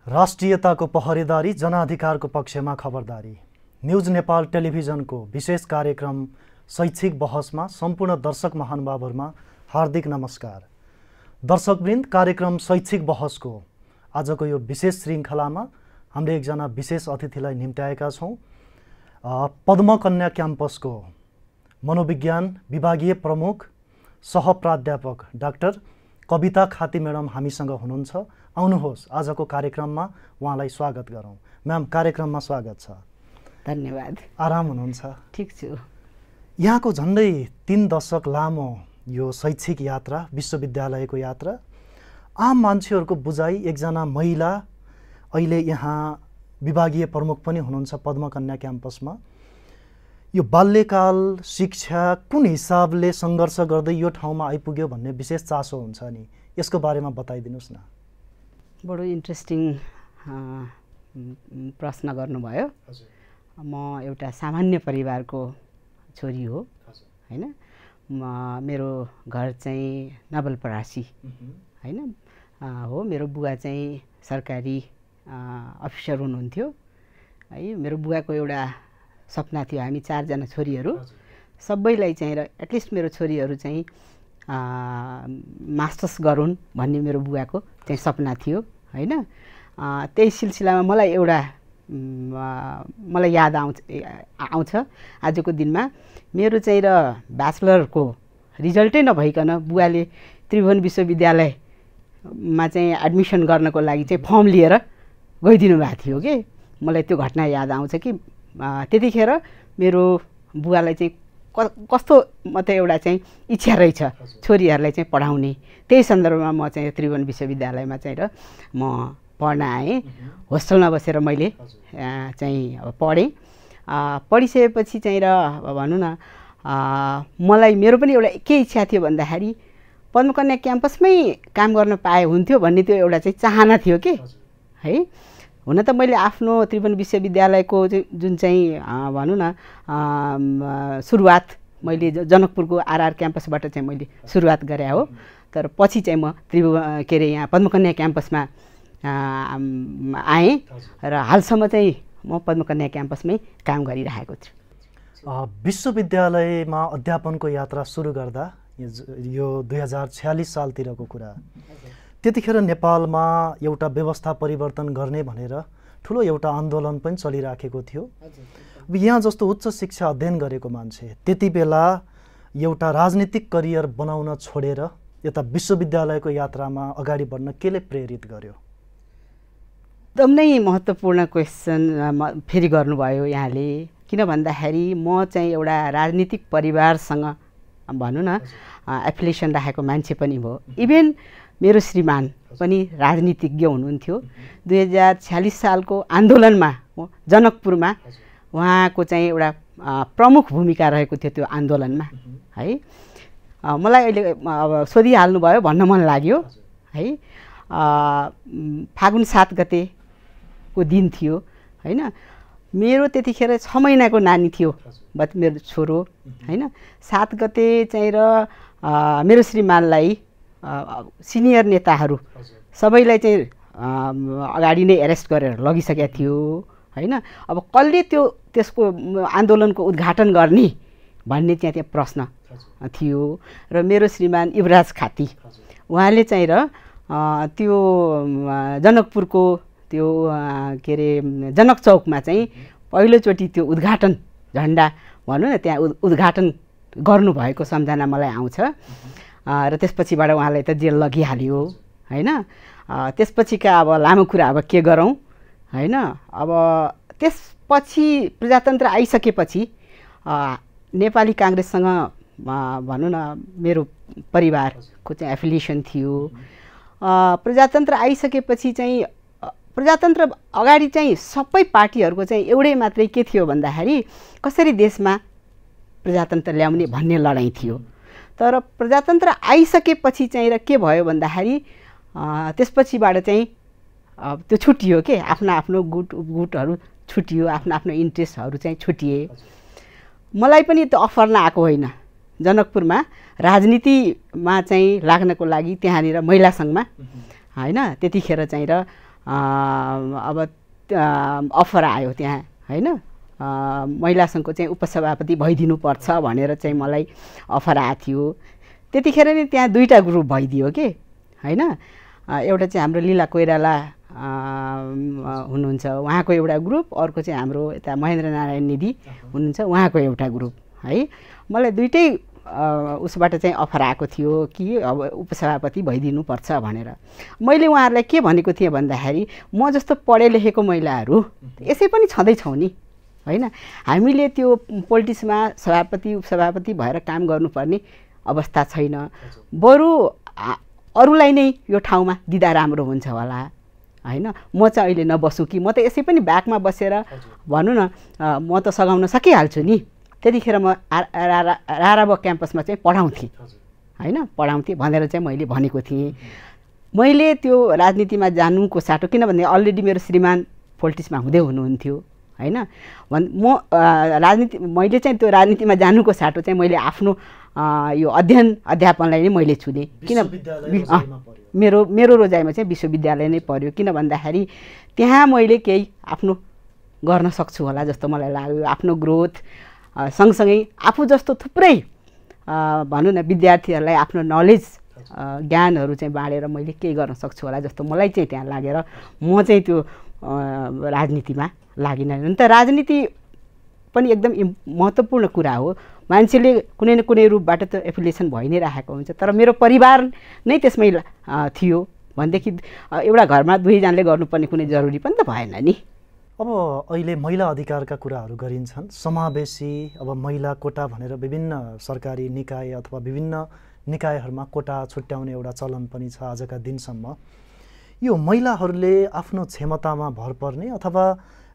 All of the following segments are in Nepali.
राष्ट्रियताको पहरेदारी, जनाधिकारको पक्षमा खबरदारी। न्युज नेपाल टेलिभिजनको विशेष कार्यक्रम शैक्षिक बहसमा सम्पूर्ण दर्शक महानुभावहरुमा हार्दिक नमस्कार। दर्शकवृन्द, कार्यक्रम शैक्षिक बहसको आजको यो विशेष श्रृङ्खलामा हामीले एकजना विशेष अतिथिलाई निम्त्याएका छौं। पद्मकन्या क्याम्पसको मनोविज्ञान विभागीय प्रमुख सहप्राध्यापक डाक्टर कविता खाती म्याडम हामीसँग हुनुहुन्छ। आउनुहोस्, आजको कार्यक्रममा उहाँलाई स्वागत गरौँ। म्याम, कार्यक्रममा स्वागत छ। धन्यवाद। आराम हुनुहुन्छ? ठीक छु। यहाँको झन्डै 3 दशक लामो यो शैक्षिक यात्रा, विश्वविद्यालयको यात्रा, आम मान्छेहरूको बुझाइ एकजना महिला अहिले यहाँ विभागीय प्रमुख पनि हुनुहुन्छ पद्मकन्या क्याम्पसमा। यो बाल्यकाल शिक्षा कुन हिसाबले सङ्घर्ष गर्दै यो ठाउँमा आइपुग्यो भन्ने विशेष चासो हुन्छ नि, यसको बारेमा बताइदिनुस् न। बडो इन्ट्रेस्टिङ प्रश्न गर्नुभयो। म एउटा सामान्य परिवारको छोरी हो, हैन। मेरो घर चाहिँ नवलपरासी हैन हो। मेरो बुवा चाहिँ सरकारी अफिसर हुनुहुन्थ्यो है। मेरो बुवाको एउटा सपना थियो, हामी 4 जना छोरीहरू, सबैलाई चाहिँ र एटलिस्ट मेरो छोरीहरू चाहिँ मास्टर्स गरून् भन्ने मेरो बुवाको चाहिँ सपना थियो हैन। त्यही सिलसिलामा मलाई एउटा मलाई याद आउँछ आजको दिनमा। मेरो चाहिँ र ब्याचलरको रिजल्टै नभइकन बुवाले त्रिभुवन विश्वविद्यालयमा चाहिँ एडमिसन गर्नको लागि चाहिँ फर्म लिएर गइदिनु भएको थियो कि। मलाई त्यो घटना याद आउँछ कि त्यतिखेर मेरो बुवालाई चाहिँ कस्तो मात्रै एउटा चाहिँ इच्छा रहेछ छोरीहरूलाई चाहिँ पढाउने। त्यही सन्दर्भमा म चाहिँ त्रिभुवन विश्वविद्यालयमा चाहिँ र म पढ्न आएँ। होस्टेलमा बसेर मैले चाहिँ पढेँ। पढिसकेपछि चाहिँ र भनौँ न, मलाई मेरो पनि एउटा के इच्छा थियो भन्दाखेरि पद्मकन्या क्याम्पसमै काम गर्न पाए हुन्थ्यो भन्ने त्यो एउटा चाहिँ चाहना थियो कि है। हुन त मैले आफ्नो त्रिभुवन विश्वविद्यालयको जुन चाहिँ भनौँ न सुरुवात मैले जनकपुरको आरआर क्याम्पसबाट चाहिँ मैले सुरुवात गरे हो। तर पछि चाहिँ म यहाँ पद्मकन्या क्याम्पसमा आएँ र हालसम्म चाहिँ म पद्मकन्या क्याम्पसमै काम गरिरहेको छु। विश्वविद्यालयमा अध्यापनको यात्रा सुरु गर्दा यो 2046 सालतिरको कुरा, त्यतिखेर नेपालमा एउटा व्यवस्था परिवर्तन गर्ने भनेर ठुलो एउटा आन्दोलन पनि चलिराखेको थियो। यहाँ जस्तो उच्च शिक्षा अध्ययन गरेको मान्छे त्यति बेला एउटा राजनीतिक करियर बनाउन छोडेर यता विश्वविद्यालयको यात्रामा अगाडि बढ्न केले प्रेरित गर्यो? एकदम नै महत्त्वपूर्ण क्वेसन फेरि गर्नुभयो यहाँले। किन भन्दाखेरि म चाहिँ एउटा राजनीतिक परिवारसँग भनौँ न एफिलिएसन राखेको मान्छे पनि हो। इभेन मेरो श्रीमान पनि राजनीतिज्ञ हुनुहुन्थ्यो। 2046 सालको आन्दोलनमा जनकपुरमा उहाँको चाहिँ एउटा प्रमुख भूमिका रहेको थियो त्यो आन्दोलनमा है। मलाई अहिले अब सोधिहाल्नुभयो, भन्न मन लाग्यो है। फागुन 7 गतेको दिन थियो हैन। मेरो त्यतिखेर 6 महिनाको नानी थियो, मेरो छोरो हैन। 7 गते चाहिँ र मेरो श्रीमानलाई सिनियर नेताहरू सबैलाई चाहिँ अगाडि नै एरेस्ट गरेर लगिसकेका थियो हैन। अब कसले त्यसको आन्दोलनको उद्घाटन गर्ने भन्ने चाहिँ त्यहाँ प्रश्न थियो। र मेरो श्रीमान युवराज खाती उहाँले चाहिँ र त्यो जनकपुरको त्यो के अरे जनक चौकमा चाहिँ पहिलोचोटि त्यो उद्घाटन झन्डा भनौँ न त्यहाँ उद्घाटन गर्नुभएको सम्झना मलाई आउँछ। र त्यसपछिबाट उहाँलाई त जेल लगिहाल्यो हैन। त्यसपछिका अब लामो कुरा अब के गरौँ हैन। अब त्यसपछि प्रजातन्त्र आइसकेपछि नेपाली काङ्ग्रेससँग भनौँ न मेरो परिवारको चाहिँ एफिलिएसन थियो। प्रजातन्त्र आइसकेपछि चाहिँ प्रजातन्त्र अगाडि चाहिँ सबै पार्टीहरूको चाहिँ एउटै मात्रै के थियो भन्दाखेरि कसरी देशमा प्रजातन्त्र ल्याउने भन्ने लडाइँ थियो। तर प्रजातन्त्र आइसकेपछि चाहिँ र के भयो भन्दाखेरि त्यसपछिबाट चाहिँ त्यो छुटियो के, आफ्नो आफ्नो गुटहरू छुटियो, आफ्नो आफ्नो इन्ट्रेस्टहरू चाहिँ छुटिए। मलाई पनि त्यो अफर नआएको होइन। जनकपुरमा राजनीतिमा चाहिँ लाग्नको लागि त्यहाँनिर महिला सङ्घमा हैन त्यतिखेर चाहिँ र अब अफर आयो त्यहाँ होइन, महिला सङ्घको चाहिँ उपसभापति भइदिनुपर्छ भनेर चाहिँ मलाई अफर आएको थियो। त्यतिखेर नै त्यहाँ 2टा ग्रुप भइदियो के होइन। एउटा चाहिँ हाम्रो लीला कोइराला हुनुहुन्छ, उहाँको एउटा ग्रुप, अर्को चाहिँ हाम्रो यता महेन्द्र नारायण निधि हुनुहुन्छ, उहाँको एउटा ग्रुप है। मलाई 2टै उसबाट चाहिँ अफर आएको थियो कि अब उपसभापति भइदिनुपर्छ भनेर। मैले उहाँहरूलाई के भनेको थिएँ भन्दाखेरि म जस्तो पढे लेखेको महिलाहरू यसै पनि छँदैछौँ नि होइन, हामीले त्यो पोलिटिक्समा सभापति उपसभापति भएर काम गर्नुपर्ने अवस्था छैन, बरु अरूलाई नै यो ठाउँमा दिँदा राम्रो हुन्छ होला होइन। म चाहिँ अहिले नबसुँ कि, म त यसै पनि ब्याकमा बसेर भनौँ न म त सघाउन सकिहाल्छु नि। त्यतिखेर म राराब क्याम्पसमा चाहिँ पढाउँथेँ होइन, पढाउँथेँ भनेर चाहिँ मैले भनेको थिएँ। मैले त्यो राजनीतिमा जानुको साटो, किनभने अलरेडी मेरो श्रीमान पोलिटिक्समा हुँदै हुनुहुन्थ्यो होइन, म मैले चाहिँ त्यो राजनीतिमा जानुको साटो चाहिँ मैले आफ्नो यो अध्यापनलाई नै मैले छुने, किन मेरो रोजाइमा चाहिँ विश्वविद्यालय नै पर्यो। किन भन्दाखेरि त्यहाँ मैले केही आफ्नो गर्न सक्छु होला जस्तो मलाई लाग्यो। आफ्नो ग्रोथ सँगसँगै आफू जस्तो थुप्रै भनौँ न विद्यार्थीहरूलाई आफ्नो नलेज ज्ञानहरू चाहिँ बाँडेर मैले केही गर्न सक्छु होला जस्तो मलाई चाहिँ त्यहाँ लागेर म चाहिँ त्यो राजनीतिमा लागिनँ। अन्त राजनीति पनि एकदम महत्त्वपूर्ण कुरा हो, मान्छेले कुनै न कुनै रूपबाट त एफिलिएसन भइ नै राखेको हुन्छ, तर मेरो परिवार नै त्यसमै थियो भनेदेखि एउटा घरमा 2जनाले गर्नुपर्ने कुनै जरुरी पनि त भएन नि। अब अहिले महिला अधिकारका कुराहरू गरिन्छन्, समावेशी अब महिला कोटा भनेर विभिन्न सरकारी निकाय अथवा विभिन्न निकायहरूमा कोटा छुट्याउने एउटा चलन पनि छ आजका दिनसम्म। यो महिलाहरूले आफ्नो क्षमतामा भर पर्ने अथवा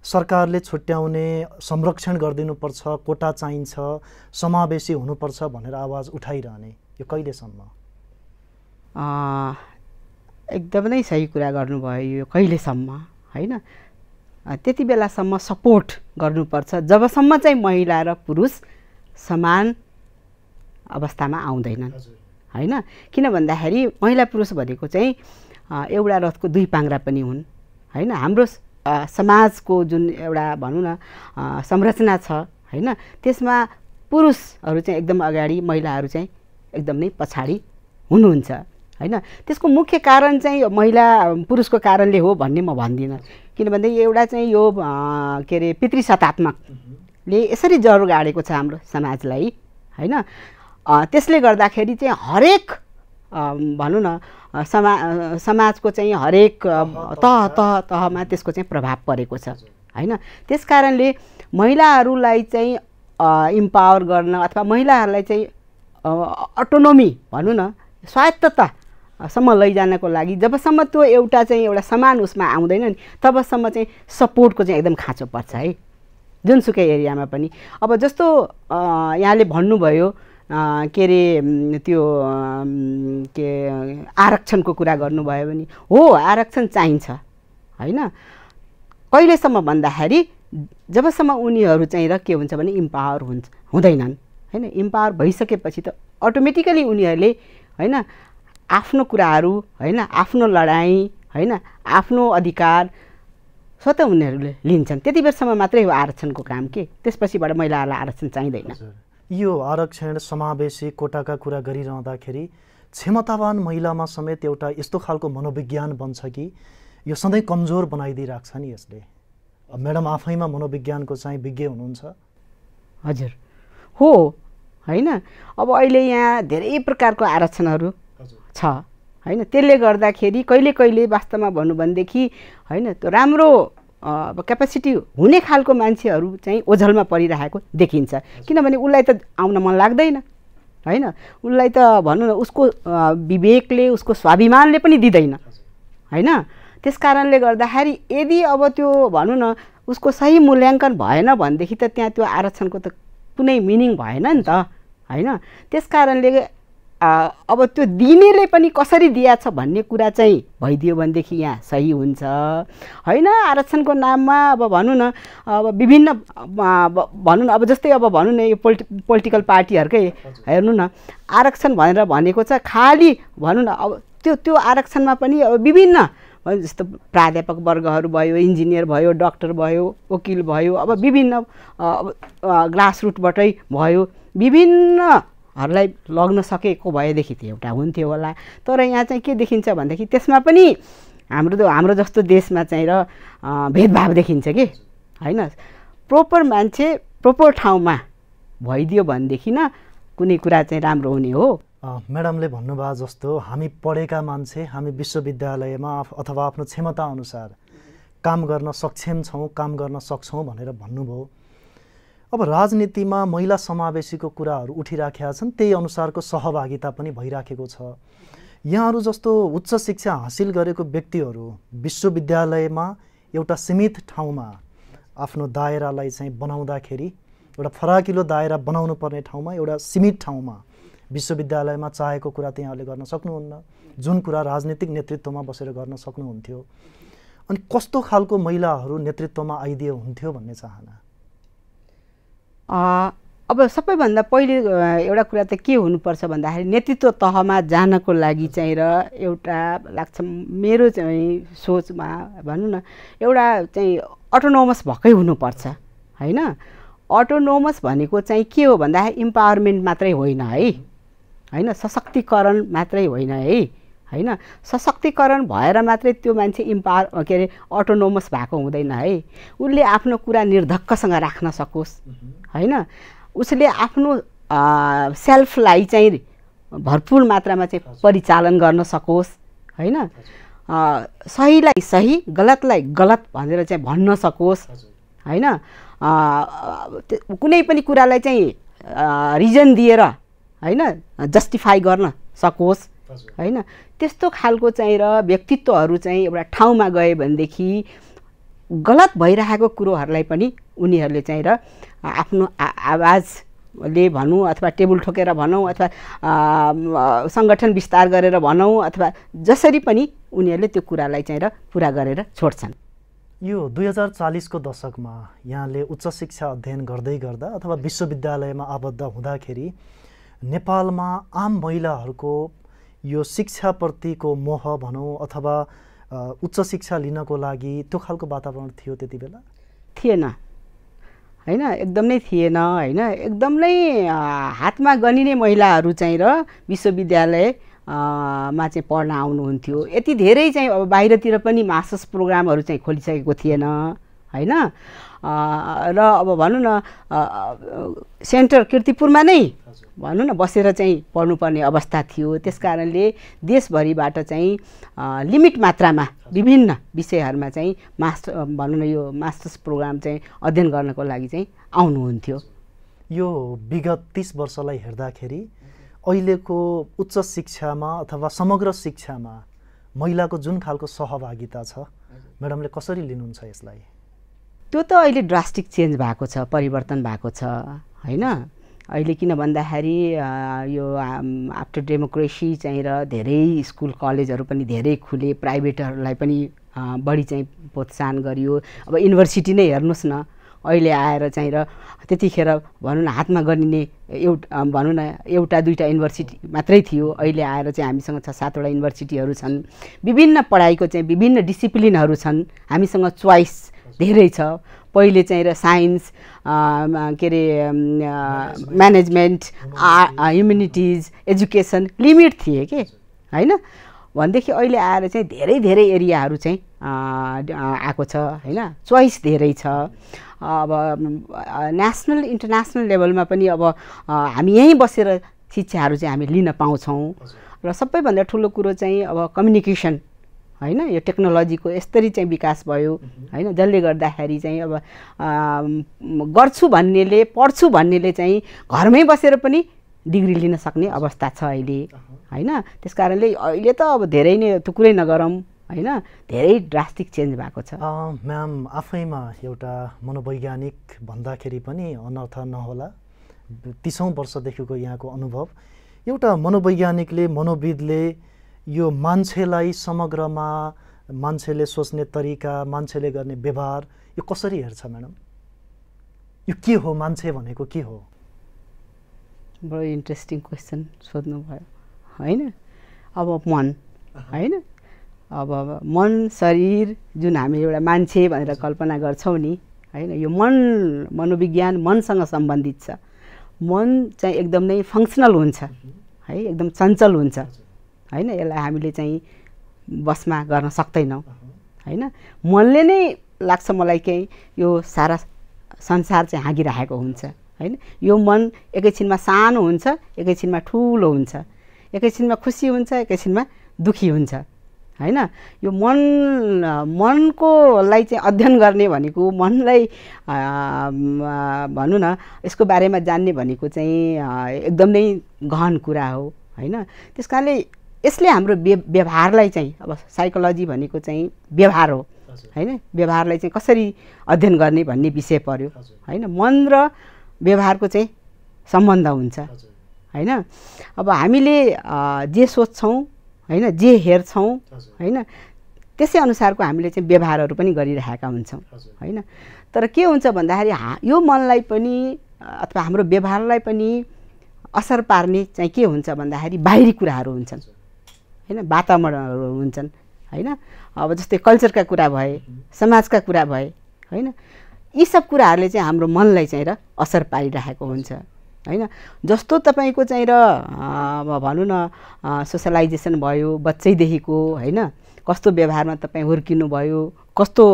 सरकारले छुट्याउने संरक्षण गरिदिनुपर्छ, कोटा चाहिन्छ, समावेशी हुनुपर्छ भनेर आवाज उठाइरहने यो कहिलेसम्म? एकदम नै सही कुरा गर्नुभयो, यो कहिलेसम्म होइन। त्यति बेलासम्म सपोर्ट गर्नुपर्छ जबसम्म चाहिँ महिला र पुरुष समान अवस्थामा आउँदैनन् होइन। किन भन्दाखेरि महिला पुरुष भनेको चाहिँ एउटा रथको 2 पाङ्ग्रा पनि हुन् होइन। हाम्रो समाजको जुन एउटा भनौँ न संरचना छ होइन, त्यसमा पुरुषहरू चाहिँ एकदम अगाडि, महिलाहरू चाहिँ एकदम नै पछाडि हुनुहुन्छ होइन। त्यसको मुख्य कारण चाहिँ महिला पुरुषको कारणले हो भन्ने म भन्दिनँ, किनभने एउटा चाहिँ यो के अरे पितृसत्तात्मकले यसरी जरो गाडेको छ हाम्रो समाजलाई होइन। त्यसले गर्दाखेरि चाहिँ हरेक भनौँ न समाजको चाहिँ हरेक तहमा त्यसको चाहिँ प्रभाव परेको छ होइन। त्यस कारणले महिलाहरूलाई चाहिँ इम्पावर गर्न अथवा महिलाहरूलाई चाहिँ अटोनोमी भनौँ न स्वायत्ततासम्म लैजानको लागि जबसम्म त्यो एउटा समान उसमा आउँदैन नि तबसम्म चाहिँ सपोर्टको चाहिँ एकदम खाँचो पर्छ है, जुनसुकै एरियामा पनि। अब जस्तो यहाँले भन्नुभयो के अरे त्यो के आरक्षणको कुरा गर्नुभयो भने हो, आरक्षण चाहिन्छ होइन। कहिलेसम्म भन्दाखेरि जबसम्म उनीहरू चाहिँ र के हुन्छ भने इम्पावर हुँदैनन् होइन। इम्पावर भइसकेपछि त अटोमेटिकली उनीहरूले होइन आफ्नो कुराहरू होइन, आफ्नो लडाइँ होइन, आफ्नो अधिकार स्वतः उनीहरूले लिन्छन्। त्यति बेरसम्म मात्रै हो आरक्षणको काम के, त्यसपछिबाट महिलाहरूलाई आरक्षण चाहिँदैन। यो आरक्षण समावेशी कोटाका कुरा गरिरहँदाखेरि क्षमतावान महिलामा समेत एउटा यस्तो खालको मनोविज्ञान बन्छ कि यो सधैँ कमजोर बनाइदिइराख्छ नि यसले। म्याडम आफैमा मनोविज्ञानको चाहिँ विज्ञ हुनुहुन्छ। हजुर हो होइन। अब अहिले यहाँ धेरै प्रकारको आरक्षणहरू छ होइन, त्यसले गर्दाखेरि कहिले कहिले वास्तवमा भन्नु भनेदेखि होइन त्यो राम्रो क्यापासिटी हुने खालको मान्छेहरू चाहिँ ओझलमा परिरहेको देखिन्छ, किनभने उसलाई त आउन मन लाग्दैन होइन। उसलाई त भनौँ न उसको विवेकले उसको स्वाभिमानले पनि दिँदैन होइन। त्यस कारणले गर्दाखेरि यदि अब त्यो भनौँ न उसको सही मूल्याङ्कन भएन भनेदेखि त त्यहाँ त्यो आरक्षणको त कुनै मिनिङ भएन नि त होइन। त्यस कारणले अब त्यो दिनेले पनि कसरी दिएछ भन्ने कुरा चाहिँ भइदियो भनेदेखि यहाँ सही हुन्छ होइन। आरक्षणको नाममा अब भनौँ न अब विभिन्न भनौँ न अब जस्तै अब भनौँ न यो पोलिटिकल पार्टीहरूकै हेर्नु न आरक्षण भनेर भनेको छ, खालि भनौँ न अब त्यो आरक्षणमा पनि अब विभिन्न जस्तो प्राध्यापक वर्गहरू भयो, इन्जिनियर भयो, डाक्टर भयो, वकिल भयो, अब विभिन्न ग्रासरुटबाटै भयो, विभिन्नहरूलाई लग्न सकेको भएदेखि त एउटा हुन्थ्यो होला। तर यहाँ चाहिँ के देखिन्छ भनेदेखि त्यसमा पनि हाम्रो जस्तो देशमा चाहिँ र भेदभाव देखिन्छ कि हैन। प्रोपर मान्छे प्रोपर ठाउँमा भइदियो भनेदेखि न कुनै कुरा चाहिँ राम्रो हुने हो। म्याडमले भन्नुभयो जस्तो हामी पढेका मान्छे हामी विश्वविद्यालयमा अथवा आफ्नो क्षमता अनुसार काम गर्न सक्षम छौँ, काम गर्न सक्छौँ भनेर भन्नुभयो। अब राजनीतिमा महिला समावेशीको कुराहरू उठिराखेका छन्, त्यही अनुसारको सहभागिता पनि भइराखेको छ। यहाँहरू जस्तो उच्च शिक्षा हासिल गरेको व्यक्तिहरू विश्वविद्यालयमा एउटा सीमित ठाउँमा आफ्नो दायरालाई चाहिँ बनाउँदाखेरि, एउटा फराकिलो दायरा बनाउनु पर्ने ठाउँमा एउटा सीमित ठाउँमा विश्वविद्यालयमा चाहेको कुरा त्यहाँले गर्न सक्नुहुन्न, जुन कुरा राजनीतिक नेतृत्वमा बसेर गर्न सक्नुहुन्थ्यो। अनि कस्तो खालको महिलाहरू नेतृत्वमा आइदिए हुन्थ्यो भन्ने चाहना? अब सबैभन्दा पहिले एउटा कुरा त के हुनुपर्छ भन्दाखेरि नेतृत्व तहमा जानको लागि चाहिँ र एउटा लाग्छ मेरो चाहिँ सोचमा भनौँ न एउटा चाहिँ अटोनोमस भएकै हुनुपर्छ हैन। अटोनोमस भनेको चाहिँ के हो भन्दाखेरि इम्पावरमेन्ट मात्रै होइन हैन, सशक्तिकरण मात्रै होइन हैन। सशक्तिकरण भएर मात्रै त्यो मान्छे के अरे अटोनोमस भएको हुँदैन है। उसले आफ्नो कुरा निर्धक्कसँग राख्न सकोस् हैन, उसले आफ्नो सेल्फलाई चाहिँ भरपुर मात्रामा चाहिँ परिचालन गर्न सकोस् हैन, सहीलाई सही गलतलाई गलत भनेर चाहिँ भन्न सकोस् हैन, कुनै पनि कुरालाई चाहिँ रिजन दिएर हैन जस्टिफाई गर्न सकोस् हैन। त्यस्तो खालको चाहिँ र व्यक्तित्वहरू चाहिँ एउटा ठाउँमा गए भनेदेखि गलत भइरहेको कुरोहरूलाई पनि उनीहरूले चाहिँ र आफ्नो आवाजले भनौँ अथवा टेबल ठोकेर भनौँ अथवा सङ्गठन विस्तार गरेर भनौँ अथवा जसरी पनि उनीहरूले त्यो कुरालाई चाहिँ र पुरा गरेर छोड्छन्। यो 2040 को दशकमा यहाँले उच्च शिक्षा अध्ययन गर्दै गर्दा अथवा विश्वविद्यालयमा आबद्ध हुँदाखेरि नेपालमा आम महिलाहरूको यो शिक्षाप्रतिको मोह भनौँ अथवा उच्च शिक्षा लिनको लागि त्यो खालको वातावरण थियो त्यति बेला? थिएन हैन, एकदम नै थिएन हैन। एकदम नै हातमा गनिने महिलाहरू चाहिँ र विश्वविद्यालय मा चाहिँ पढ्न आउनुहुन्थ्यो। यति धेरै चाहिँ अब बाहिरतिर पनि मास्टर्स प्रोग्रामहरू चाहिँ खोलिसकेको थिएन हैन। र अब भनौँ न सेन्टर कीर्तिपुरमा नै भनौँ न बसेर चाहिँ पढ्नुपर्ने अवस्था थियो। त्यस कारणले देशभरिबाट चाहिँ लिमिट मात्रामा विभिन्न विषयहरूमा चाहिँ भनौँ न यो मास्टर्स प्रोग्राम चाहिँ अध्ययन गर्नको लागि चाहिँ आउनुहुन्थ्यो। यो विगत 30 वर्षलाई हेर्दाखेरि अहिलेको उच्च शिक्षामा अथवा समग्र शिक्षामा महिलाको जुन खालको सहभागिता छ, म्याडमले कसरी लिनुहुन्छ यसलाई? त्यो त अहिले ड्रास्टिक चेन्ज भएको छ, परिवर्तन भएको छ हैन। अहिले किन भन्दाखेरि यो आफ्टर डेमोक्रेसी चाहिँ र धेरै स्कुल कलेजहरू पनि धेरै खुले, प्राइभेटहरूलाई पनि बढी चाहिँ प्रोत्साहन गरियो। अब युनिभर्सिटी नै हेर्नुहोस् न, अहिले आएर चाहिँ र त्यतिखेर भनौँ न हातमा गनिने भनौँ न एउटा दुईटा युनिभर्सिटी मात्रै थियो। अहिले आएर चाहिँ हामीसँग 6-7 वटा युनिभर्सिटीहरू छन्, विभिन्न पढाइको चाहिँ विभिन्न डिसिप्लिनहरू छन्, हामीसँग चोइस धेरै छ। पहिले चाहिँ र साइन्स के अरे म्यानेजमेन्ट ह्युमेनिटिज एजुकेसन लिमिट थिए के हैन। भनेदेखि अहिले आएर चाहिँ धेरै धेरै एरियाहरू चाहिँ आएको छ हैन, चोइस धेरै छ। अब नेसनल इन्टरनेसनल लेभलमा पनि अब हामी यहीँ बसेर शिक्षाहरू चाहिँ हामी लिन पाउँछौँ। र सबैभन्दा ठुलो कुरो चाहिँ अब कम्युनिकेसन हैन, यो टेक्नोलोजीको यसरी चाहिँ विकास भयो हैन, जसले गर्दाखेरि चाहिँ अब गर्छु भन्नेले पढ्छु भन्नेले चाहिँ घरमै बसेर पनि डिग्री लिन सक्ने अवस्था छ अहिले हैन। त्यस कारणले अहिले त अब धेरै नै त्यो कुरै नगरौँ हैन, धेरै ड्रास्टिक चेन्ज भएको छ। म्याम आफैमा एउटा मनोवैज्ञानिक भन्दाखेरि पनि अनर्थ नहोला, 30औं वर्षदेखिको यहाँको अनुभव, एउटा मनोवैज्ञानिकले मनोविदले यो मान्छेलाई समग्रमा मान्छेले सोच्ने तरिका, मान्छेले गर्ने व्यवहार यो कसरी हेर्छ म्याडम? यो के हो, मान्छे भनेको के हो? बडो इन्ट्रेस्टिङ क्वेसन सोध्नु भयो हैन। अब मन हैन, अब मन शरीर जुन हामी एउटा मान्छे भनेर कल्पना गर्छौँ नि हैन, यो मनोविज्ञान मनसँग सम्बन्धित छ। मन चाहिँ एकदम नै फङ्सनल हुन्छ है, एकदम चञ्चल हुन्छ हैन, यसलाई हामीले चाहिँ बसमा गर्न सक्दैनौँ हैन। मनले नै लाग्छ मलाई चाहिँ यो सारा संसार चाहिँ हाँगिरहेको हुन्छ हैन। यो मन एकैछिनमा सानो हुन्छ, एकैछिनमा ठुलो हुन्छ, एकैछिनमा खुसी हुन्छ, एकैछिनमा दुखी हुन्छ हैन। यो मनकोलाई चाहिँ अध्ययन गर्ने भनेको, मनलाई भनौँ न यसको बारेमा जान्ने भनेको चाहिँ एकदम नै गहन कुरा हो हैन। त्यस कारणले यसले हाम्रो व्यवहारलाई चाहिँ, अब साइकोलोजी भनेको चाहिँ व्यवहार हो हैन, व्यवहारलाई चाहिँ कसरी अध्ययन गर्ने भन्ने विषय पर्यो हैन। मन र व्यवहारको चाहिँ सम्बन्ध हुन्छ हैन। अब हामीले जे सोच्छौँ हैन, जे हेर्छौँ हैन, त्यसै अनुसारको हामीले चाहिँ व्यवहारहरू पनि गरिरहेका हुन्छौँ हैन। तर के हुन्छ भन्दाखेरि यो मनलाई पनि अथवा हाम्रो व्यवहारलाई पनि असर पार्ने चाहिँ के हुन्छ भन्दाखेरि बाहिरी कुराहरू हुन्छन् हैन, वातावरणहरू हुन्छन् हैन। अब जस्तै कल्चरका कुरा भए, समाजका कुरा भए हैन, यी सब कुराहरूले चाहिँ हाम्रो मनलाई चाहिँ र असर पारिरहेको हुन्छ हैन। जस्तो तपाईँको चाहिँ र भनौँ न सोसलाइजेसन भयो बच्चैदेखिको हैन, कस्तो व्यवहारमा तपाईँ हुर्किनु भयो, कस्तो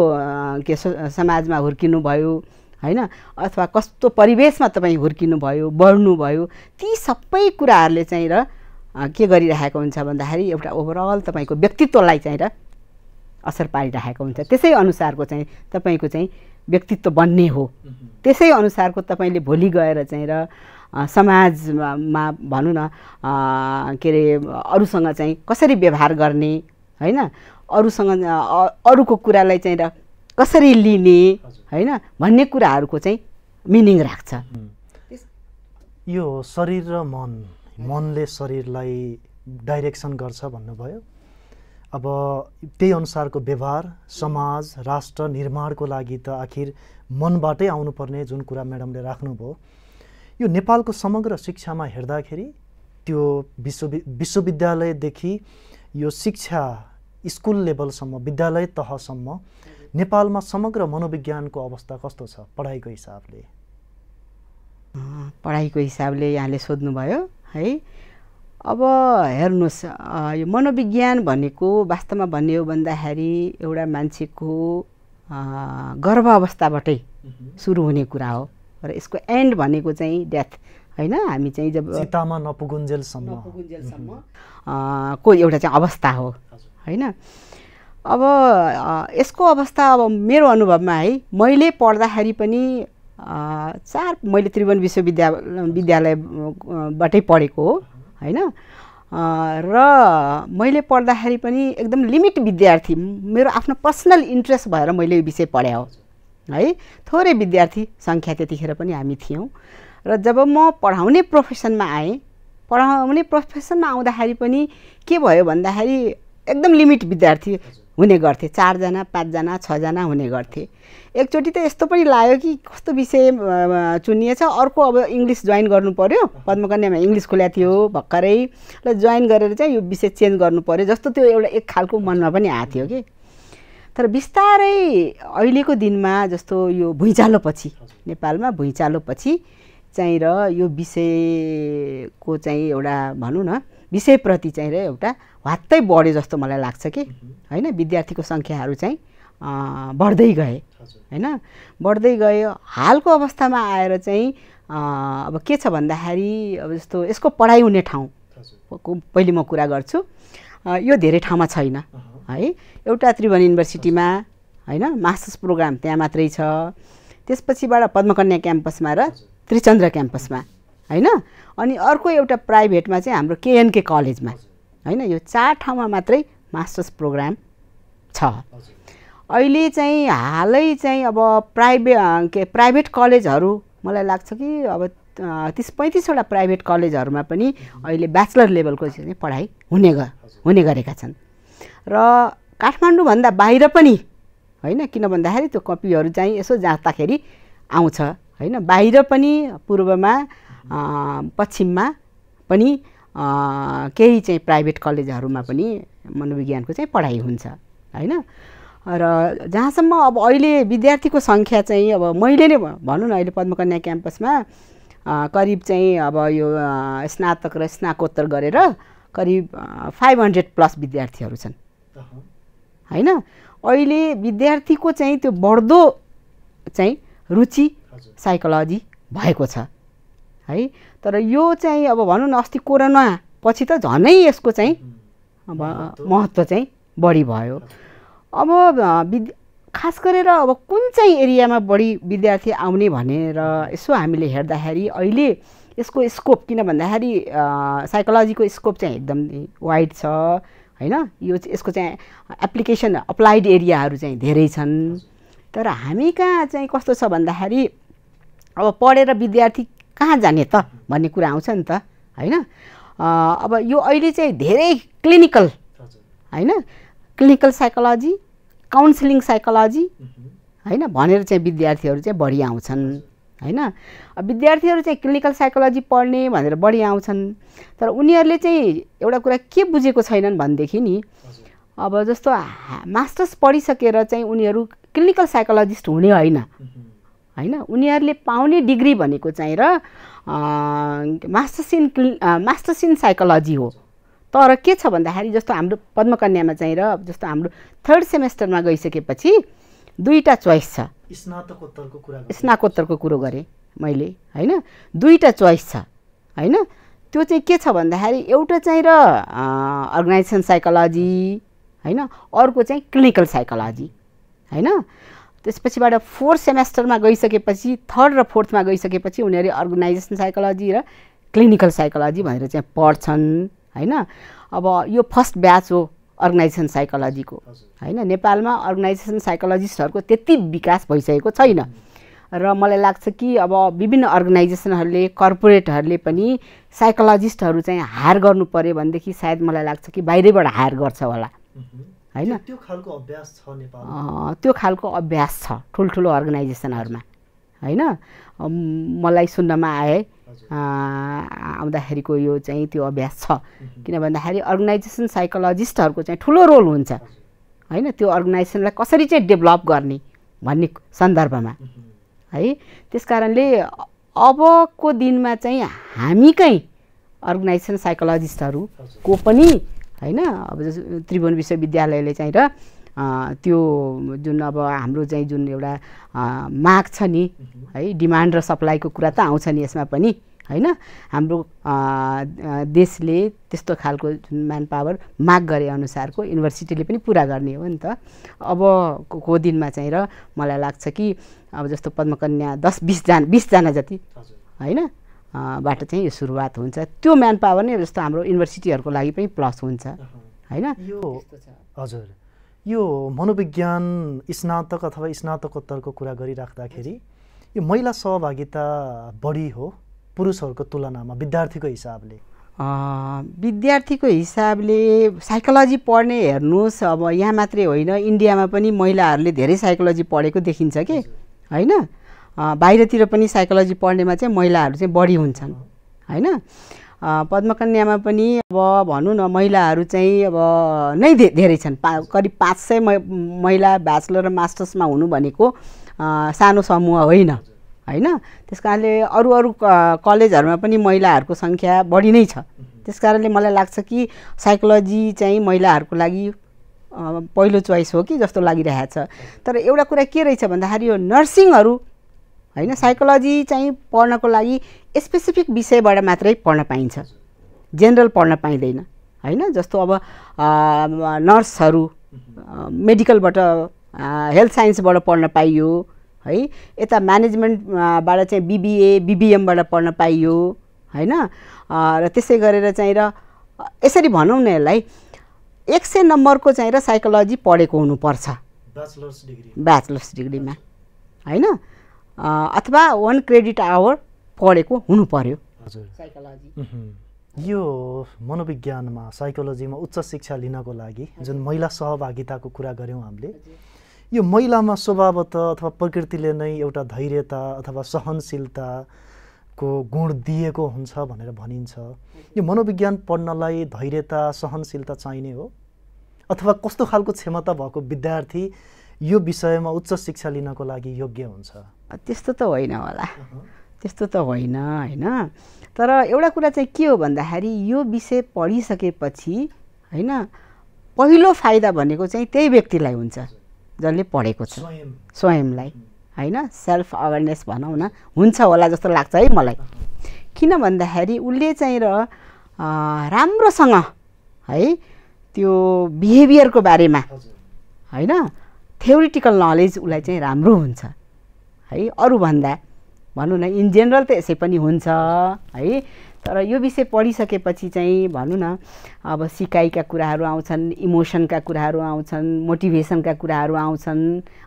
के समाजमा हुर्किनु भयो हैन, अथवा कस्तो परिवेशमा तपाईँ हुर्किनु भयो, बढ्नु भयो, ती सबै कुराहरूले चाहिँ र के गरिरहेको हुन्छ भन्दाखेरि एउटा ओभरअल तपाईँको व्यक्तित्वलाई चाहिँ र असर पारिरहेको हुन्छ। त्यसै अनुसारको चाहिँ तपाईँको चाहिँ व्यक्तित्व बन्ने हो। त्यसै अनुसारको तपाईँले भोलि गएर चाहिँ र समाजमा भनौँ न के अरे अरूसँग चाहिँ कसरी व्यवहार गर्ने हैन, अरूसँग अरूको कुरालाई चाहिँ र कसरी लिने हैन भन्ने कुराहरूको चाहिँ मिनिङ राख्छ। यो शरीर र मनले शरीरलाई डाइरेक्सन गर्छ भन्नुभयो। अब त्यही अनुसारको व्यवहार समाज राष्ट्र निर्माणको लागि त आखिर मनबाटै आउनुपर्ने जुन कुरा म्याडमले राख्नुभयो, यो नेपालको समग्र शिक्षामा हेर्दाखेरि त्यो विश्वविद्यालयदेखि यो शिक्षा स्कुल लेभलसम्म, विद्यालय तहसम्म नेपालमा समग्र मनोविज्ञानको अवस्था कस्तो छ पढाइको हिसाबले? पढाइको हिसाबले यहाँले सोध्नुभयो है। अब हेर्नुहोस्, यो मनोविज्ञान भनेको वास्तवमा भन्ने हो भन्दाखेरि एउटा मान्छेको गर्भ अवस्थाबाटै सुरु हुने कुरा हो र यसको एन्ड भनेको चाहिँ डेथ हैन। हामी चाहिँ जब चितामा नपुगुन्जेलसम्म को एउटा चाहिँ अवस्था हो हैन। अब यसको अवस्था अब मेरो अनुभवमा है, मैले पढ्दाखेरि पनि मैले त्रिभुवन विश्वविद्यालयबाटै पढेको हो हैन। र मैले पढ्दाखेरि पनि एकदम लिमिट विद्यार्थी, मेरो आफ्नो पर्सनल इन्ट्रेस्ट भएर मैले यो विषय पढे हो है। थोरै विद्यार्थी सङ्ख्या त्यतिखेर पनि हामी थियौँ। र जब म पढाउने प्रोफेसनमा आएँ, पढाउने प्रोफेसनमा आउँदाखेरि पनि के भयो भन्दाखेरि एकदम लिमिट विद्यार्थी हुने गर्थे, 4 जना 5 जना 6 जना हुने गर्थे। एकचोटि त यस्तो पनि लाग्यो कि कस्तो विषय चुनिएछ, अर्को अब इङ्ग्लिस जोइन गर्नु पर्यो, पद्मकन्यामा इङ्ग्लिस खुल्या थियो भर्खरै, ल जोइन गरेर चाहिँ यो विषय चेन्ज गर्नु पर्यो जस्तो त्यो एउटा एक खालको मनमा पनि आएको थियो कि। तर बिस्तारै अहिलेको दिनमा जस्तो यो भुइँचालोपछि, नेपालमा भुइँचालोपछि चाहिँ र यो विषयको चाहिँ एउटा भनौँ न विषयप्रति चाहिँ र एउटा वात्तै बढ्यो जस्तो मलाई लाग्छ कि हैन। विद्यार्थीको सङ्ख्याहरू चाहिँ बढ्दै गए हैन, बढ्दै गयो। हालको अवस्थामा आएर चाहिँ अब के छ भन्दाखेरि अब जस्तो यसको पढाइ हुने ठाउँको पहिले म कुरा गर्छु, यो धेरै ठाउँमा छैन है। एउटा त्रिभुवन युनिभर्सिटीमा हैन मास्टर्स प्रोग्राम त्यहाँ मात्रै छ, त्यसपछिबाट पद्मकन्या क्याम्पसमा र त्रिचन्द्र क्याम्पसमा हैन, अनि अर्को एउटा प्राइभेटमा चाहिँ हाम्रो केएनके कलेजमा हैन। यो 4 ठाउँमा मात्रै मास्टर्स प्रोग्राम छ। अहिले चाहिँ हालै चाहिँ अब प्राइभेट कलेजहरू मलाई लाग्छ कि अब 30-35 वटा प्राइभेट कलेजहरूमा पनि अहिले ब्याचलर लेभलको चाहिँ पढाइ हुने गरेका छन्। र काठमाडौँभन्दा बाहिर पनि हैन, किन भन्दाखेरि त्यो कपीहरू चाहिँ यसो जाँदाखेरि आउँछ हैन। बाहिर पनि पूर्वमा पश्चिममा पनि केही चाहिँ प्राइभेट कलेजहरूमा पनि मनोविज्ञानको चाहिँ पढाइ हुन्छ हैन। र जहाँसम्म अब अहिले विद्यार्थीको सङ्ख्या चाहिँ अब मैले नै भनौँ न अहिले पद्मकन्या क्याम्पसमा करिब चाहिँ अब यो स्नातक र स्नाकोत्तर गरेर करिब 500 प्लस विद्यार्थीहरू छन् हैन। अहिले विद्यार्थीको चाहिँ त्यो बढ्दो चाहिँ रुचि साइकोलोजी भएको छ है। तर यो चाहिँ अब भनौँ न अस्ति कोरोना पछि त झनै यसको चाहिँ अब महत्त्व चाहिँ बढी भयो। अब खास गरेर अब कुन चाहिँ एरियामा बढी विद्यार्थी आउने भनेर यसो हामीले हेर्दाखेरि अहिले यसको स्कोप किन भन्दाखेरि साइकोलोजीको स्कोप चाहिँ एकदम वाइड छ हैन। यो यसको चाहिँ एप्लिकेसन अप्लाइड एरियाहरू चाहिँ धेरै छन्। तर हामी कहाँ चाहिँ कस्तो छ भन्दाखेरि अब पढेर विद्यार्थी कहाँ जाने त भन्ने कुरा आउँछ नि त हैन। अब यो अहिले चाहिँ धेरै क्लिनिकल हैन, क्लिनिकल साइकोलोजी, काउन्सिलिङ साइकोलोजी हैन भनेर चाहिँ विद्यार्थीहरू चाहिँ बढी आउँछन् हैन। विद्यार्थीहरू चाहिँ क्लिनिकल साइकोलोजी पढ्ने भनेर बढी आउँछन्। तर उनीहरूले चाहिँ एउटा कुरा के बुझेको छैनन् भनेदेखि नि अब जस्तो मास्टर्स पढिसकेर चाहिँ उनीहरू क्लिनिकल साइकोलोजिस्ट हुने होइन हैन। उनीहरूले पाउने डिग्री भनेको चाहिँ र मास्टर्स इन साइकोलोजी हो। तर के छ भन्दाखेरि जस्तो हाम्रो पद्मकन्यामा चाहिँ र जस्तो हाम्रो 3rd सेमेस्टरमा गइसकेपछि दुईटा चोइस छ। स्नाकोत्तरको कुरो गरेँ मैले हैन। दुईटा चोइस छ हैन। त्यो चाहिँ के छ भन्दाखेरि एउटा चाहिँ र अर्गनाइजेसन साइकोलोजी हैन, अर्को चाहिँ क्लिनिकल साइकोलोजी हैन। त्यसपछिबाट 4th सेमेस्टरमा गइसकेपछि 3rd र 4th मा गइसकेपछि उनीहरू अर्गनाइजेसन साइकोलोजी र क्लिनिकल साइकोलोजी भनेर चाहिँ पढ्छन् हैन। अब यो फर्स्ट ब्याच हो अर्गनाइजेसन साइकोलोजीको हैन। नेपालमा अर्गनाइजेसन साइकोलोजिस्टहरूको त्यति विकास भइसकेको छैन र मलाई लाग्छ कि अब विभिन्न अर्गनाइजेसनहरूले कर्पोरेटहरूले पनि साइकोलोजिस्टहरू चाहिँ हायर गर्नु पर्यो भनेदेखि सायद मलाई लाग्छ कि बाहिरैबाट हायर गर्छ होला हैन। त्यो खालको अभ्यास छ नेपालमा। त्यो खालको अभ्यास छ ठुल्ठुलो अर्गनाइजेसनहरूमा हैन। मलाई सुन्नमा आए आउँदाखेरिको यो चाहिँ त्यो अभ्यास छ। किन भन्दाखेरि अर्गनाइजेसन साइकोलोजिस्टहरूको चाहिँ ठुलो रोल हुन्छ हैन। त्यो अर्गनाइजेसनलाई कसरी चाहिँ डेभलप गर्ने भन्ने सन्दर्भमा है। त्यसकारणले अबको दिनमा चाहिँ हामीकै अर्गनाइजेसन साइकोलोजिस्टहरूको पनि हैन अब त्रिभुवन विश्वविद्यालयले चाहिँ र त्यो जुन अब हाम्रो चाहिँ जुन एउटा माग छ नि है, डिमान्ड र सप्लाईको कुरा त आउँछ नि यसमा पनि हैन। हाम्रो देशले त्यस्तो खालको जुन म्यान पावर माग गरे अनुसारको युनिभर्सिटीले पनि पुरा गर्ने हो नि त। अबको दिनमा चाहिँ र मलाई लाग्छ कि अब जस्तो पद्मकन्या 10-20 जना जति हैन बाट चाहिँ यो सुरुवात हुन्छ। त्यो म्यान पावर नै जस्तो हाम्रो युनिभर्सिटीहरूको लागि पनि प्लस हुन्छ हैन। यो हजुर, यो मनोविज्ञान स्नातक अथवा स्नातकोत्तरको कुरा गरिराख्दाखेरि यो महिला सहभागिता बढी हो पुरुषहरूको तुलनामा विद्यार्थीको हिसाबले? विद्यार्थीको हिसाबले साइकोलोजी पढ्ने हेर्नुहोस् अब यहाँ मात्रै होइन, इन्डियामा पनि महिलाहरूले धेरै साइकोलोजी पढेको देखिन्छ कि हैन। बाहिरतिर पनि साइकोलोजी पढ्नेमा चाहिँ महिलाहरू चाहिँ बढी हुन्छन् हैन। पद्मकन्यामा पनि अब भनौँ न महिलाहरू चाहिँ अब नै धेरै छन्। करिब 500 महिला ब्याचलर र मास्टर्समा हुनु भनेको सानो समूह होइन हैन। त्यस कारणले अरू कलेजहरूमा पनि महिलाहरूको सङ्ख्या बढी नै छ। त्यस कारणले मलाई लाग्छ कि साइकोलोजी चाहिँ महिलाहरूको लागि पहिलो चोइस हो कि जस्तो लागिरहेको छ। तर एउटा कुरा के रहेछ भन्दाखेरि यो नर्सिङहरू हैन साइकोलोजी चाहिँ पढ्नको लागि स्पेसिफिक विषयबाट मात्रै पढ्न पाइन्छ, जेनरल पढ्न पाइँदैन हैन। जस्तो अब नर्सहरू मेडिकलबाट हेल्थ साइन्सबाट पढ्न पाइयो है। यता म्यानेजमेन्टबाट चाहिँ BBA BBMबाट पढ्न पाइयो हैन। र त्यसै गरेर चाहिँ र यसरी भनौँ न यसलाई 100 नम्बरको चाहिँ र साइकोलोजी पढेको हुनुपर्छ ब्याचलर्स डिग्रीमा हैन। अथवा 1 क्रेडिट आवर पढेको हुनु पर्यो साइकोलोजी। यो मनोविज्ञानमा साइकोलोजीमा उच्च शिक्षा लिनको लागि जुन महिला सहभागिताको कुरा गऱ्यौँ हामीले, यो महिलामा स्वभावतः अथवा प्रकृतिले नै एउटा धैर्यता अथवा सहनशीलता को गुण दिएको हुन्छ भनेर भनिन्छ। यो मनोविज्ञान पढ्नलाई धैर्यता सहनशीलता चाहिने हो अथवा कस्तो खालको क्षमता भएको विद्यार्थी यो विषयमा उच्च शिक्षा लिनको लागि योग्य हुन्छ? त्यस्तो त होइन होला, त्यस्तो त होइन होइन। तर एउटा कुरा चाहिँ के हो भन्दाखेरि यो विषय पढिसकेपछि होइन पहिलो फाइदा भनेको चाहिँ त्यही व्यक्तिलाई हुन्छ जसले पढेको छ, स्वयंलाई होइन सेल्फ अवेरनेस भनौँ न, हुन्छ होला जस्तो लाग्छ है मलाई। किन भन्दाखेरि उसले चाहिँ राम्रोसँग है त्यो बिहेभियरको बारेमा होइन थ्योरिटिकल नलेज उसलाई चाहिँ राम्रो हुन्छ है, अरूभन्दा भनौँ न इन जेनरल त यसै पनि हुन्छ है। तर यो विषय पढिसकेपछि चाहिँ भनौँ न अब सिकाइका कुराहरू आउँछन्, इमोसनका कुराहरू आउँछन्, मोटिभेसनका कुराहरू आउँछन्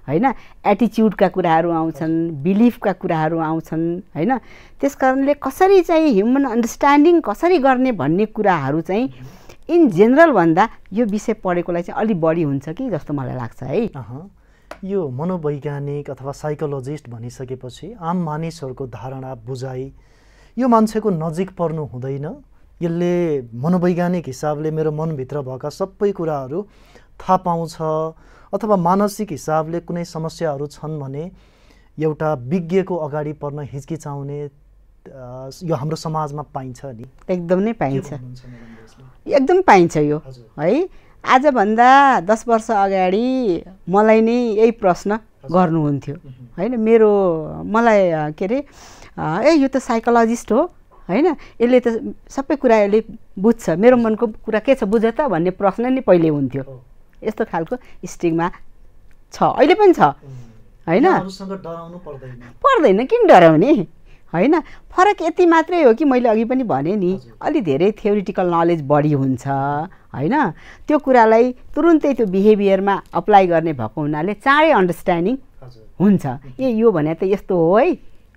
होइन, एटिच्युडका कुराहरू आउँछन्, बिलिफका कुराहरू आउँछन् होइन। त्यस कारणले कसरी चाहिँ ह्युमन अन्डरस्ट्यान्डिङ कसरी गर्ने भन्ने कुराहरू चाहिँ इन जेनरल भन्दा यो विषय पढेकोलाई चाहिँ अलिक बढी हुन्छ कि जस्तो मलाई लाग्छ है। यो मनोवैज्ञानिक अथवा साइकोलोजिस्ट भनिसकेपछि आम मानिसहरूको धारणा बुझाइ यो मान्छेको नजिक पर्नु हुँदैन। यसले मनोवैज्ञानिक हिसाबले मेरो मनभित्र भएका सबै कुराहरू थाहा पाउँछ अथवा मानसिक हिसाबले कुनै समस्याहरू छन् भने एउटा विज्ञको अगाडि पर्न हिचकिचाउने यो हाम्रो समाजमा पाइन्छ नि? एकदम नै पाइन्छ, एकदम पाइन्छ यो है। आजभन्दा 10 वर्ष अगाडि मलाई नै यही प्रश्न गर्नुहुन्थ्यो होइन, मलाई के अरे यो त साइकोलोजिस्ट हो होइन, यसले त सबै कुरा यसले बुझ्छ, मेरो मनको कुरा के छ बुझ त भन्ने प्रश्न नै पहिले हुन्थ्यो। यस्तो खालको स्टिग्मा छ, अहिले पनि छ होइन। पर्दैन, किन डराउने होइन। फरक यति मात्रै हो कि मैले अघि पनि भने नि अलि धेरै थ्योरिटिकल नलेज बढी हुन्छ होइन, त्यो कुरालाई तुरुन्तै त्यो बिहेभियरमा अप्लाई गर्ने भएको हुनाले चाँडै अन्डरस्ट्यान्डिङ हुन्छ। यो भने त यस्तो हो है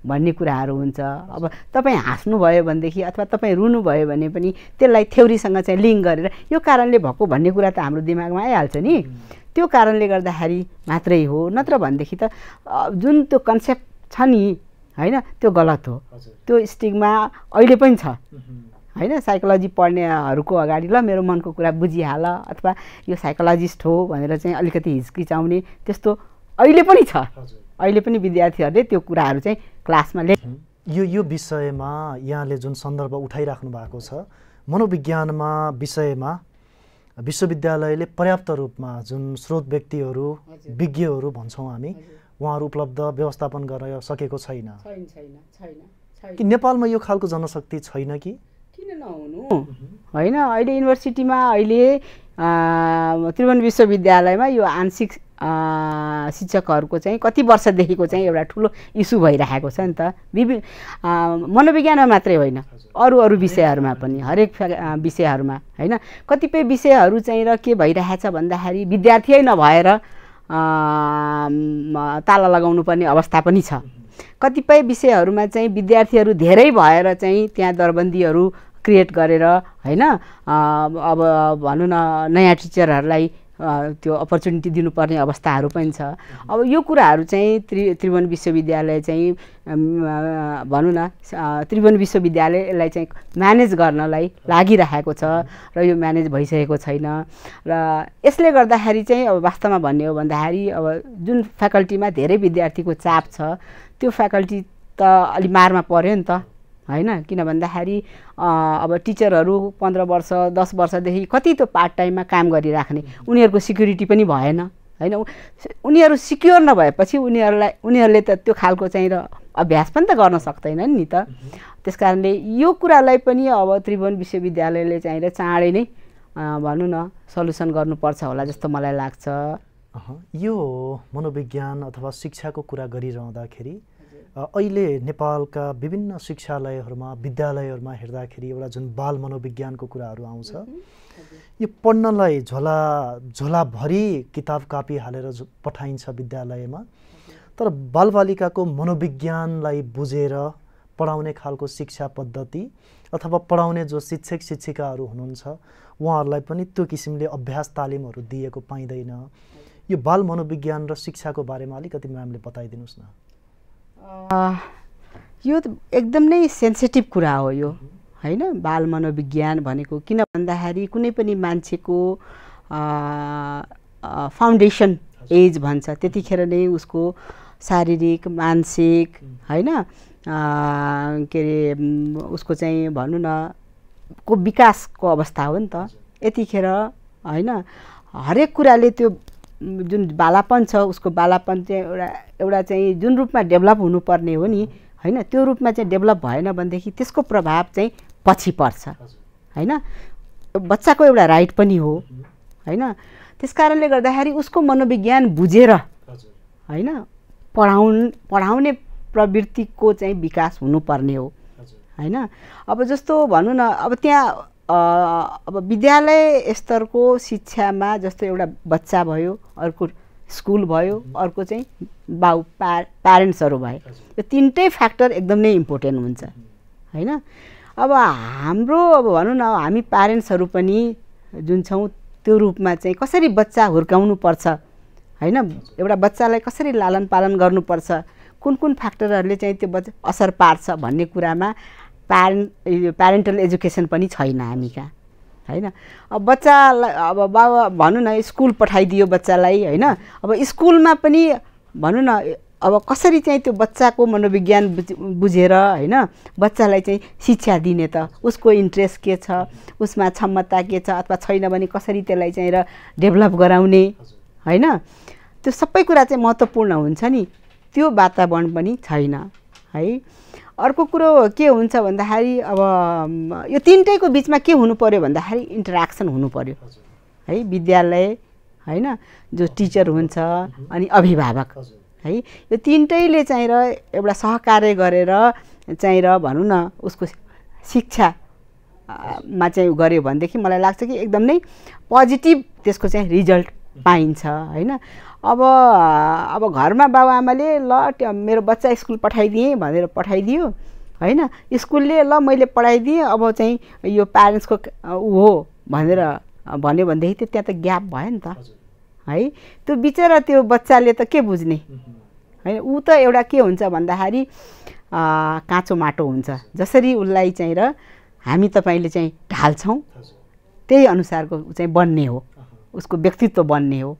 भन्ने कुराहरू हुन्छ। अब तपाईँ हाँस्नुभयो भनेदेखि अथवा तपाईँ रुनुभयो भने पनि त्यसलाई थ्योरीसँग चाहिँ लिङ्क गरेर यो कारणले भएको भन्ने कुरा त हाम्रो दिमागमा आइहाल्छ नि। त्यो कारणले गर्दाखेरि मात्रै हो, नत्र भनेदेखि त जुन त्यो कन्सेप्ट छ नि होइन त्यो गलत हो। त्यो स्टिग्मा अहिले पनि छ होइन। साइकोलोजी पढ्नेहरूको अगाडि ल मेरो मनको कुरा बुझिहाल अथवा यो साइकोलोजिस्ट हो भनेर चाहिँ अलिकति हिचकिचाउने त्यस्तो अहिले पनि छ। अहिले पनि विद्यार्थीहरूले त्यो कुराहरू चाहिँ क्लासमा यो विषयमा यहाँले जुन सन्दर्भ उठाइराख्नु भएको छ मनोविज्ञानमा विषयमा विश्वविद्यालयले पर्याप्त रूपमा जुन स्रोत व्यक्तिहरू विज्ञहरू भन्छौँ हामी उहाँहरू उपलब्ध व्यवस्थापन गर्न सकेको छैन कि नेपालमा यो खालको जनशक्ति छैन कि? किन नहुनु होइन। अहिले युनिभर्सिटीमा अहिले त्रिभुवन विश्वविद्यालयमा यो आंशिक शिक्षकहरूको चाहिँ कति वर्षदेखिको चाहिँ एउटा ठुलो इस्यु भइरहेको छ नि त। मनोविज्ञानमा मात्रै होइन अरू विषयहरूमा पनि हरेक विषयहरूमा होइन। कतिपय विषयहरू चाहिँ र के भइरहेछ भन्दाखेरि विद्यार्थी नभएर ताला लगाउनु पर्ने अवस्था पनि छ। कतिपय विषयहरूमा चाहिँ विद्यार्थीहरू धेरै भएर चाहिँ त्यहाँ दरबन्दीहरू क्रिएट गरेर होइन अब भनौँ न नयाँ टिचरहरूलाई त्यो अपर्च्युनिटी दिनुपर्ने अवस्थाहरू पनि छ। अब यो कुराहरू चाहिँ त्रिभुवन विश्वविद्यालय चाहिँ भनौँ न त्रिभुवन विश्वविद्यालयलाई चाहिँ म्यानेज गर्नलाई लागिरहेको छ र यो म्यानेज भइसकेको छैन। र यसले गर्दाखेरि चाहिँ अब वास्तवमा भन्ने हो भन्दाखेरि अब जुन फ्याकल्टीमा धेरै विद्यार्थीको चाप छ त्यो फ्याकल्टी त अलि मारमा पर्यो नि त होइन। किन भन्दाखेरि अब टिचरहरू 15 वर्ष 10 वर्षदेखि कति त्यो पार्ट टाइममा काम गरिराख्ने, उनीहरूको सिक्युरिटी पनि भएन होइन। उनीहरू सिक्योर नभएपछि उनीहरूले त त्यो खालको चाहिँ र अभ्यास पनि त गर्न सक्दैनन् नि त। त्यस कारणले यो कुरालाई पनि अब त्रिभुवन विश्वविद्यालयले चाहिँ र चाँडै नै भनौँ न सल्युसन गर्नुपर्छ होला जस्तो मलाई लाग्छ। यो मनोविज्ञान अथवा शिक्षाको कुरा गरिरहँदाखेरि अहिले नेपालका विभिन्न शिक्षालयहरूमा विद्यालयहरूमा हेर्दाखेरि एउटा जुन बाल मनोविज्ञानको कुराहरू आउँछ यो पढ्नलाई झोलाभरि किताब कापी हालेर पठाइन्छ विद्यालयमा। तर बालबालिकाको मनोविज्ञानलाई बुझेर पढाउने खालको शिक्षा पद्धति अथवा पढाउने जो शिक्षक शिक्षिकाहरू हुनुहुन्छ उहाँहरूलाई पनि त्यो किसिमले अभ्यास तालिमहरू दिएको पाइँदैन। यो बाल मनोविज्ञान र शिक्षाको बारेमा अलिकति म्यामले बताइदिनुहोस् न। यो एकदम नै सेन्सिटिभ कुरा हो यो, हैन। बाल मनोविज्ञान भनेको किन भन्दाखेरि कुनै पनि मान्छेको फाउन्डेसन एज भन्छ, त्यतिखेर नै उसको शारीरिक मानसिक हैन के अरे उसको चाहिँ भनौँ न को विकासको अवस्था हो नि त। यतिखेर हैन हरेक कुराले त्यो जुन बालापन छ उसको बालापन चाहिँ एउटा चाहिँ जुन रूपमा डेभलप हुनुपर्ने हो नि हैन, त्यो रूपमा चाहिँ डेभलप भएन भनेदेखि त्यसको प्रभाव चाहिँ पछि पर्छ हैन। बच्चाको एउटा राइट पनि हो हैन। त्यसकारणले गर्दाखेरि उसको मनोविज्ञान बुझेर हैन पढाउने प्रवृत्तिको चाहिँ विकास हुनुपर्ने हो हैन। अब जस्तो भनौँ न अब त्यहाँ अब विद्यालय स्तरको शिक्षामा जस्तो एउटा बच्चा भयो, अर्को स्कुल भयो, अर्को चाहिँ प्यारेन्ट्सहरू भए, यो तिनटै फ्याक्टर एकदम नै इम्पोर्टेन्ट हुन्छ हैन। अब हाम्रो अब भनौँ न हामी प्यारेन्ट्सहरू पनि जुन छौँ त्यो रूपमा चाहिँ कसरी बच्चा हुर्काउनु पर्छ हैन, एउटा बच्चालाई कसरी लालन पालन गर्नुपर्छ, कुन कुन फ्याक्टरहरूले चाहिँ त्यो बच्चा असर पार्छ भन्ने कुरामा प्यारेन्टल एजुकेसन पनि छैन हामी कहाँ हैन। अब बच्चालाई अब बाबा भनौँ न स्कुल पठाइदियो बच्चालाई हैन, अब स्कुलमा पनि भनौँ न अब कसरी चाहिँ त्यो बच्चाको मनोविज्ञान बुझेर हैन बच्चालाई चाहिँ शिक्षा दिने त, उसको इन्ट्रेस्ट के छ, उसमा क्षमता के छ अथवा छैन भने कसरी त्यसलाई चाहिँ डेभलप गराउने हैन, त्यो सबै कुरा चाहिँ महत्त्वपूर्ण हुन्छ नि। त्यो वातावरण पनि छैन है। अर्को कुरो के हुन्छ भन्दाखेरि अब यो तिनटैको बिचमा के हुनु पर्यो भन्दाखेरि इन्टरेक्सन हुनु पर्यो है। विद्यालय हैन जो टिचर हुन्छ अनि अभिभावक है, यो तिनटैले चाहिँ एउटा सहकार्य गरेर चाहिँ भनौँ न उसको शिक्षामा चाहिँ गर्यो भनेदेखि मलाई लाग्छ कि एकदम नै पोजिटिभ त्यसको चाहिँ रिजल्ट पाइन्छ हैन। अब घरमा बाबुआमाले ल मेरो बच्चा स्कुल पठाइदिएँ भनेर पठाइदियो हैन, स्कुलले ल मैले पढाइदिएँ अब चाहिँ यो प्यारेन्ट्सको ऊ हो भनेर भन्यो भनेदेखि त्यहाँ त ग्याप भयो नि त है। त्यो बिचरा त्यो बच्चाले त के बुझ्ने हैन। ऊ त एउटा के हुन्छ भन्दाखेरि काँचो माटो हुन्छ, जसरी उसलाई चाहिँ हामी तपाईँले चाहिँ ढाल्छौँ त्यही अनुसारको चाहिँ बन्ने हो, उसको व्यक्तित्व बन्ने हो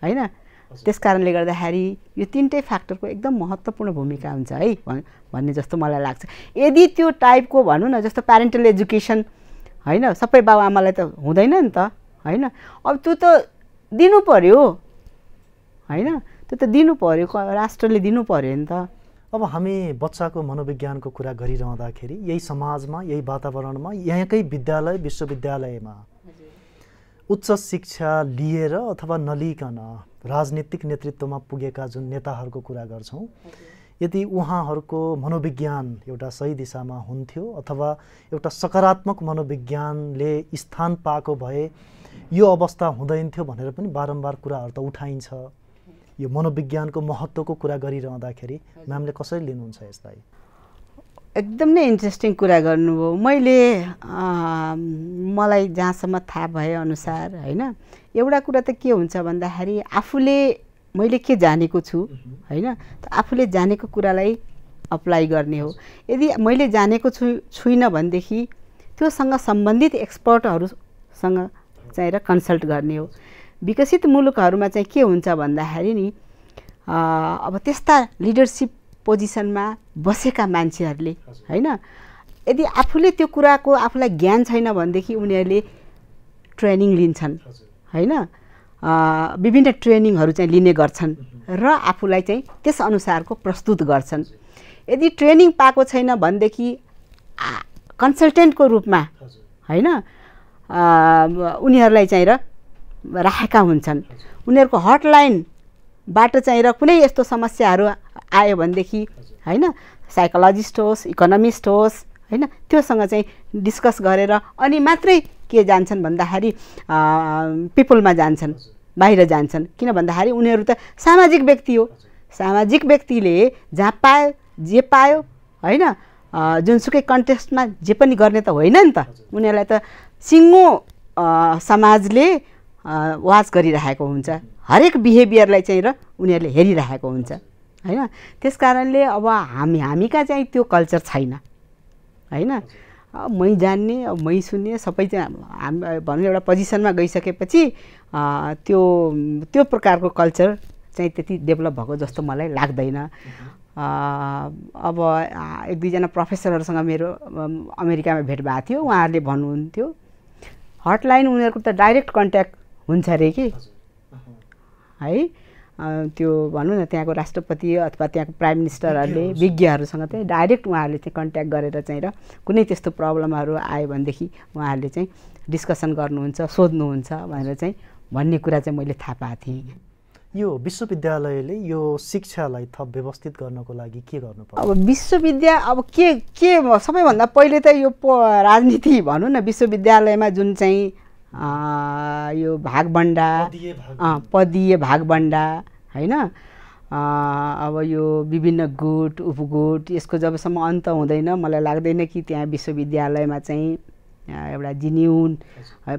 हैन। त्यसकारणले गर्दाखेरि यो तिनटै फ्याक्टरको एकदम महत्त्वपूर्ण भूमिका हुन्छ है भन्ने जस्तो मलाई लाग्छ। यदि त्यो टाइपको भनौँ न जस्तो प्यारेन्टल एजुकेसन हैन सबै बाबुआमालाई त हुँदैन नि त हैन। अब त्यो त दिनु पर्यो हैन, त्यो त दिनु पर्यो, राष्ट्रले दिनु पर्यो नि त। अब हामी बच्चाको मनोविज्ञानको कुरा गरिरहँदाखेरि यही समाजमा यही वातावरणमा यहाँकै विद्यालय विश्वविद्यालयमा उच्च शिक्षा लिएर अथवा नलिकन राजनीतिक नेतृत्वमा पुगेका जुन नेताहरूको कुरा गर्छौँ, यदि उहाँहरूको मनोविज्ञान एउटा सही दिशामा हुन्थ्यो अथवा एउटा सकारात्मक मनोविज्ञानले स्थान पाएको भए यो अवस्था हुँदैन थियो भनेर पनि बारम्बार कुराहरू त उठाइन्छ। यो मनोविज्ञानको महत्त्वको कुरा गरिरहँदाखेरि म्यामले कसरी लिनुहुन्छ यसलाई? एकदम नै इन्ट्रेस्टिङ कुरा गर्नुभयो। मलाई जहाँसम्म थाहा भए अनुसार हैन एउटा कुरा त के हुन्छ भन्दाखेरि आफूले मैले के जानेको छु हैन, आफूले जानेको कुरालाई अप्लाई गर्ने हो। यदि मैले जानेको छुइनँ भनेदेखि त्योसँग सम्बन्धित एक्सपर्टहरूसँग चाहिँ कन्सल्ट गर्ने हो। विकसित मुलुकहरूमा चाहिँ के हुन्छ भन्दाखेरि नि अब त्यस्ता लिडरसिप पोजिसनमा बसेका मान्छेहरूले हैन यदि आफूले त्यो कुराको आफूलाई ज्ञान छैन भनेदेखि उनीहरूले ट्रेनिङ लिन्छन् हैन, विभिन्न ट्रेनिङहरू चाहिँ लिने गर्छन् र आफूलाई चाहिँ त्यस अनुसारको प्रस्तुत गर्छन्। यदि ट्रेनिङ पाएको छैन भनेदेखि कन्सल्टेन्टको रूपमा हैन उनीहरूलाई चाहिँ राखेका हुन्छन्। उनीहरूको हटलाइनबाट चाहिँ कुनै यस्तो समस्याहरू आयो भनेदेखि हैन साइकोलोजिस्ट होस् इकोनोमिस्ट होस् हैन त्योसँग चाहिँ डिस्कस गरेर अनि मात्रै के जान्छन् भन्दाखेरि पिपलमा जान्छन्, बाहिर जान्छन्। किन भन्दाखेरि उनीहरू त सामाजिक व्यक्ति हो, सामाजिक व्यक्तिले जहाँ पायो जे पायो हैन जुनसुकै कन्टेक्स्टमा जे पनि गर्ने त होइन नि त। उनीहरूलाई त सिङ्गो समाजले वाच गरिरहेको हुन्छ, हरेक बिहेभियरलाई चाहिँ उनीहरूले हेरिरहेको हुन्छ होइन। त्यस कारणले अब हामी कहाँ चाहिँ त्यो कल्चर छैन होइन। मै जान्ने अब मै सुन्ने सबै चाहिँ हामी भनौँ एउटा पोजिसनमा गइसकेपछि त्यो प्रकारको कल्चर चाहिँ त्यति डेभलप भएको जस्तो मलाई लाग्दैन। अब एक दुईजना प्रोफेसरहरूसँग मेरो अमेरिकामा भेट भएको थियो, उहाँहरूले भन्नुहुन्थ्यो हटलाइन उनीहरूको त डाइरेक्ट कन्ट्याक्ट हुन्छ अरे कि है। त्यो भनौँ न त्यहाँको राष्ट्रपति अथवा त्यहाँको प्राइम मिनिस्टरहरूले विज्ञहरूसँग चाहिँ डाइरेक्ट उहाँहरूले चाहिँ कन्ट्याक्ट गरेर चाहिँ र कुनै त्यस्तो प्रब्लमहरू आयो भनेदेखि उहाँहरूले चाहिँ डिस्कसन गर्नुहुन्छ, सोध्नुहुन्छ भनेर चाहिँ भन्ने कुरा चाहिँ मैले थाहा पाएको थिएँ। यो विश्वविद्यालयले यो शिक्षालाई थप व्यवस्थित गर्नको लागि के गर्नुपर्छ? अब अब के सबैभन्दा पहिले त यो राजनीति भनौँ न, विश्वविद्यालयमा जुन चाहिँ यो भागबन्डा पदीय भागबन्डा होइन, अब यो विभिन्न गुट उपगुट यसको जबसम्म अन्त हुँदैन मलाई लाग्दैन कि त्यहाँ विश्वविद्यालयमा चाहिँ एउटा जिन्युन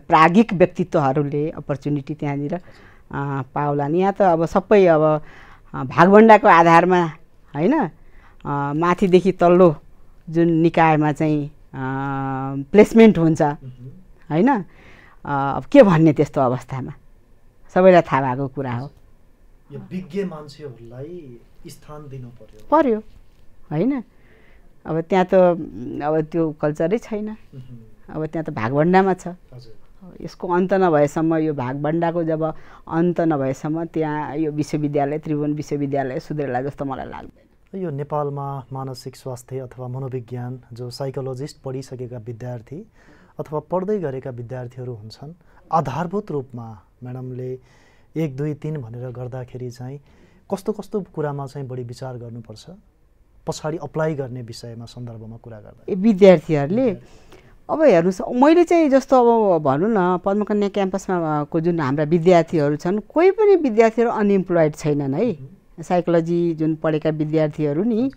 प्राज्ञिक व्यक्तित्वहरूले अपर्च्युनिटी त्यहाँनिर पाउलान्। यहाँ त अब सबै अब भागबन्डाको आधारमा होइन, माथिदेखि तल्लो जुन निकायमा चाहिँ प्लेसमेन्ट हुन्छ होइन। अब के भन्ने त्यस्तो अवस्थामा सबैलाई थाहा भएको कुरा हो। यो विज्ञ मान्छेहरूलाई स्थान दिनु पर्यो होइन। अब त्यहाँ त अब त्यो कल्चरै छैन, अब त्यहाँ त भागबन्डामा छ। यसको अन्त नभएसम्म, यो भागबन्डाको जब अन्त नभएसम्म त्यहाँ यो विश्वविद्यालय त्रिभुवन विश्वविद्यालय सुध्रेला जस्तो मलाई लाग्दैन। यो नेपालमा मानसिक स्वास्थ्य अथवा मनोविज्ञान जो साइकोलोजिस्ट पढिसकेका विद्यार्थी अथवा पढ्दै गरेका विद्यार्थीहरू हुन्छन्, आधारभूत रूपमा म्याडमले 1 2 3 भनेर गर्दाखेरि चाहिँ कस्तो कस्तो कुरामा चाहिँ बढी विचार गर्नुपर्छ पछाडि अप्लाई गर्ने विषयमा सन्दर्भमा कुरा गर्दा? विद्यार्थीहरूले अब हेर्नुहोस्, मैले चाहिँ जस्तो अब भनौँ न पद्मकन्या क्याम्पसमा को जुन हाम्रा विद्यार्थीहरू छन्, कोही पनि विद्यार्थीहरू अनइम्प्लोइड छैनन् है। साइकोलोजी जुन पढेका विद्यार्थीहरू नि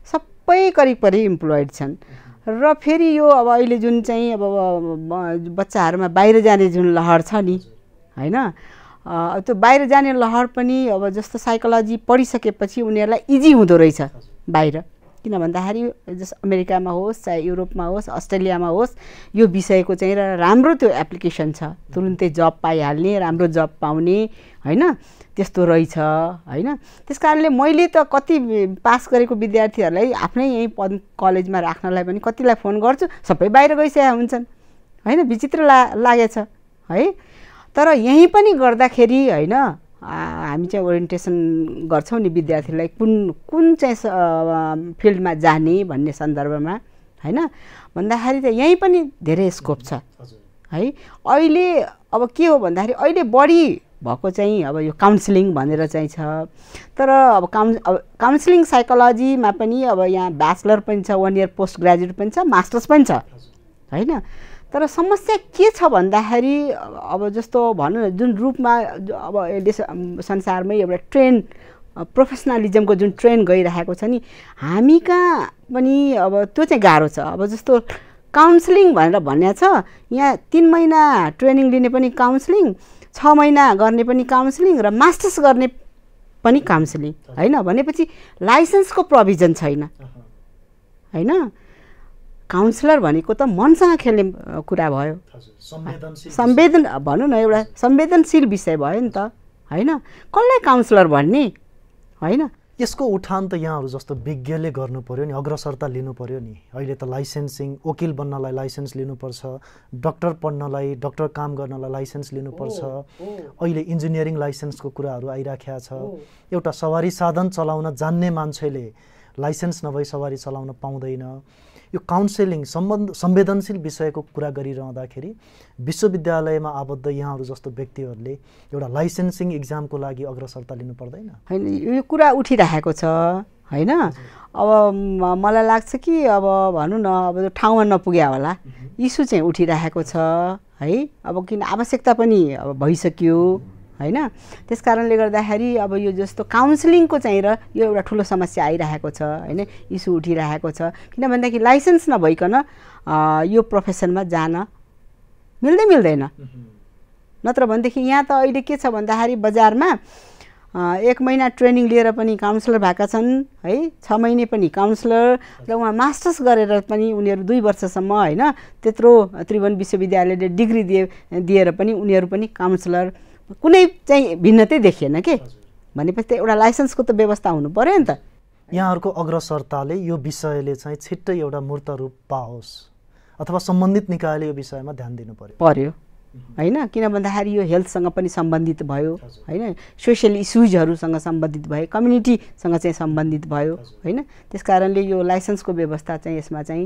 सबै करिब इम्प्लोइड छन्। र फेरि यो अब अहिले जुन चाहिँ अब बच्चाहरूमा बाहिर जाने जुन लहर छ नि होइन, त्यो बाहिर जाने लहर पनि अब जस्तो साइकोलोजी पढिसकेपछि उनीहरूलाई इजी हुँदो रहेछ बाहिर। किन भन्दाखेरि जस अमेरिकामा होस् चाहे युरोपमा होस् अस्ट्रेलियामा होस् यो विषयको चाहिँ राम्रो त्यो एप्लिकेसन छ, तुरुन्तै जब पाइहाल्ने, राम्रो जब पाउने होइन, त्यस्तो रहेछ होइन। त्यस कारणले मैले त कति पास गरेको विद्यार्थीहरूलाई आफ्नै यहीँ कलेजमा राख्नलाई पनि कतिलाई फोन गर्छु, सबै बाहिर गइसकेका हुन्छन् होइन। विचित्र लागेछ है। तर यहीँ पनि गर्दाखेरि होइन हामी चाहिँ ओरिएन्टेसन गर्छौँ नि विद्यार्थीलाई कुन चाहिँ फिल्डमा जाने भन्ने सन्दर्भमा होइन, भन्दाखेरि त यहीँ पनि धेरै स्कोप छ है। अहिले अब के हो भन्दाखेरि अहिले बढी भएको चाहिँ अब यो काउन्सिलिङ भनेर चाहिँ छ। तर अब काउन्सिलिङ साइकोलोजीमा पनि अब यहाँ ब्याचलर पनि छ, 1 इयर पोस्ट ग्रेजुएट पनि छ, मास्टर्स पनि छ होइन। तर समस्या के छ भन्दाखेरि अब जस्तो भनौँ न जुन रूपमा अब अहिले संसारमै एउटा ट्रेन्ड प्रोफेसनलिजमको जुन ट्रेन्ड गइरहेको छ नि, हामी कहाँ पनि अब त्यो चाहिँ गाह्रो छ। अब जस्तो काउन्सिलिङ भनेर भन्ने छ, यहाँ 3 महिना ट्रेनिङ लिने पनि काउन्सिलिङ, 6 महिना गर्ने पनि काउन्सिलिङ र मास्टर्स गर्ने पनि काउन्सिलिङ होइन। भनेपछि लाइसेन्सको प्रोभिजन छैन होइन। काउन्सिलर भनेको त मनसँग खेल्ने कुरा भयो, भनौँ न एउटा संवेदनशील विषय भयो नि त होइन। कसलाई काउन्सिलर भन्ने होइन। यसको उठान त यहाँहरू जस्तो विज्ञले गर्नु पर्यो नि, अग्रसरता लिनु पर्यो नि। अहिले त लाइसेन्सिङ, वकिल बन्नलाई लाइसेन्स लिनुपर्छ, डक्टर पढ्नलाई, डक्टर काम गर्नलाई लाइसेन्स लिनुपर्छ। अहिले इन्जिनियरिङ लाइसेन्सको कुराहरू आइराखेको छ। एउटा सवारी साधन चलाउन जान्ने मान्छेले लाइसेन्स नभई सवारी चलाउन पाउँदैन। यो काउन्सिलिङ संवेदनशील विषयको कुरा गरिरहँदाखेरि विश्वविद्यालयमा आबद्ध यहाँहरू जस्तो व्यक्तिहरूले एउटा लाइसेन्सिङ इक्जामको लागि अग्रसरता लिनु पर्दैन? होइन, यो कुरा उठिरहेको छ होइन। अब मलाई लाग्छ कि अब भनौँ न अब ठाउँमा नपुग्या होला, इस्यु चाहिँ उठिरहेको छ है। अब किन आवश्यकता पनि अब भइसक्यो होइन। त्यस कारणले गर्दाखेरि अब यो जस्तो काउन्सिलिङको चाहिँ र यो एउटा ठुलो समस्या आइरहेको छ होइन, इस्यु उठिरहेको छ। किन भन्दाखेरि लाइसेन्स नभइकन यो प्रोफेसनमा जान मिल्दैन। नत्र भनेदेखि यहाँ त अहिले के छ भन्दाखेरि बजारमा 1 महिना ट्रेनिङ लिएर पनि काउन्सिलर भएका छन् है, 6 महिने पनि काउन्सिलर, र उहाँ मास्टर्स गरेर पनि उनीहरू 2 वर्षसम्म होइन त्यत्रो त्रिभुवन विश्वविद्यालयले डिग्री दिएर पनि उनीहरू पनि काउन्सिलर, कुनै चाहिँ भिन्नतै देखिएन के। भनेपछि एउटा लाइसेन्सको त व्यवस्था हुनु पर्यो नि त। यहाँहरूको अग्रसरताले यो विषयले चाहिँ छिट्टै एउटा मूर्त रूप पाओस् अथवा सम्बन्धित निकायले यो विषयमा ध्यान दिनु पर्यो होइन, किन भन्दाखेरि यो हेल्थसँग पनि सम्बन्धित भयो होइन, सोसियल इस्युजहरूसँग सम्बन्धित भयो, कम्युनिटीसँग चाहिँ सम्बन्धित भयो होइन। त्यस कारणले यो लाइसेन्सको व्यवस्था चाहिँ यसमा चाहिँ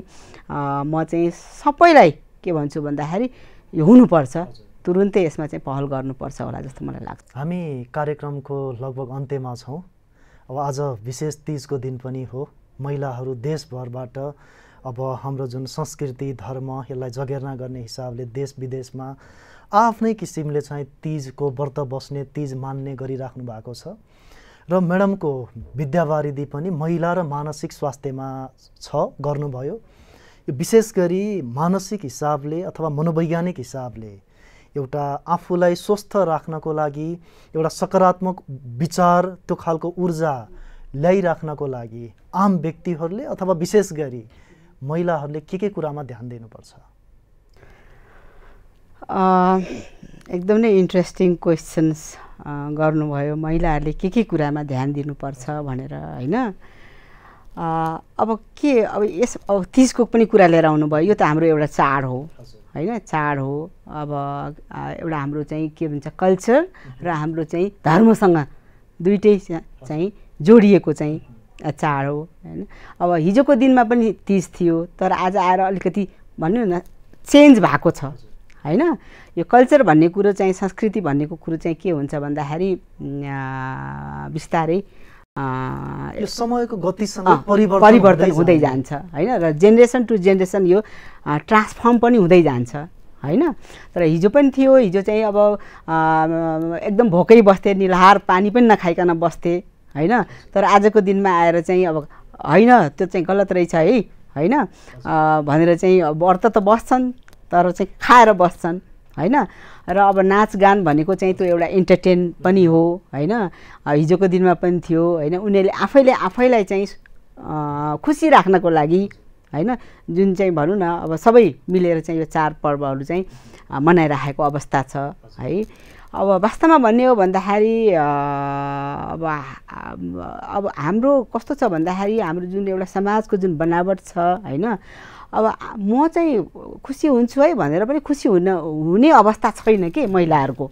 म चाहिँ सबैलाई के भन्छु भन्दाखेरि यो हुनुपर्छ, तुरुन्तै यसमा चाहिँ पहल गर्नुपर्छ होला जस्तो मलाई लाग्छ। हामी कार्यक्रमको लगभग अन्त्यमा छौँ। अब आज विशेष तीजको दिन पनि हो। महिलाहरू देशभरबाट अब हाम्रो जुन संस्कृति धर्म यसलाई जगेर्ना गर्ने हिसाबले देश विदेशमा आफ्नै किसिमले चाहिँ तीजको व्रत बस्ने, तीज मान्ने गरिराख्नु भएको छ। र म्याडमको विद्यावारिधि पनि महिला र मानसिक स्वास्थ्यमा छ, गर्नुभयो। यो विशेष गरी मानसिक हिसाबले अथवा मनोवैज्ञानिक हिसाबले एउटा आफूलाई स्वस्थ राख्नको लागि एउटा सकारात्मक विचार, त्यो खालको ऊर्जा ल्याइराख्नको लागि आम व्यक्तिहरूले अथवा विशेष गरी महिलाहरूले के कुरामा ध्यान दिनुपर्छ? एकदम नै इन्ट्रेस्टिङ क्वेसन्स गर्नुभयो। महिलाहरूले के कुरामा ध्यान दिनुपर्छ भनेर होइन। अब तीजको पनि कुरा लिएर आउनुभयो। यो त हाम्रो एउटा चाड हो होइन, चाड हो। अब एउटा हाम्रो चाहिँ के भन्छ कल्चर र हाम्रो चाहिँ धर्मसँग दुइटै चाहिँ जोडिएको चाहिँ चाड हो होइन। अब हिजोको दिनमा पनि तीज थियो, तर आज आएर अलिकति भन्नु न चेन्ज भएको छ होइन। यो कल्चर भन्ने कुरो चाहिँ, संस्कृति भन्ने कुरो चाहिँ के हुन्छ भन्दाखेरि बिस्तारै यो समयको गतिसँग परिवर्तन हुँदै जान्छ होइन। र जेनेरेसन टु जेनेरेसन यो ट्रान्सफर्म पनि हुँदै जान्छ होइन। तर हिजो पनि थियो, हिजो चाहिँ अब एकदम भोकै बस्थे, निलहार पानी पनि नखाइकन बस्थे होइन। तर आजको दिनमा आएर चाहिँ अब होइन त्यो चाहिँ गलत रहेछ है होइन भनेर चाहिँ व्रत त बस्छन् तर चाहिँ खाएर बस्छन् होइन। र अब नाचगान भनेको चाहिँ त्यो एउटा इन्टरटेन पनि हो होइन। हिजोको दिनमा पनि थियो होइन। उनीहरूले आफैलाई चाहिँ खुसी राख्नको लागि होइन, जुन चाहिँ भनौँ न अब सबै मिलेर चाहिँ यो चाडपर्वहरू चाहिँ मनाइराखेको अवस्था छ है। अब वास्तवमा भन्ने हो भन्दाखेरि अब हाम्रो कस्तो छ भन्दाखेरि हाम्रो जुन एउटा समाजको जुन बनावट छ होइन, अब म चाहिँ खुसी हुन्छु है भनेर पनि खुसी हुने अवस्था छैन कि महिलाहरूको,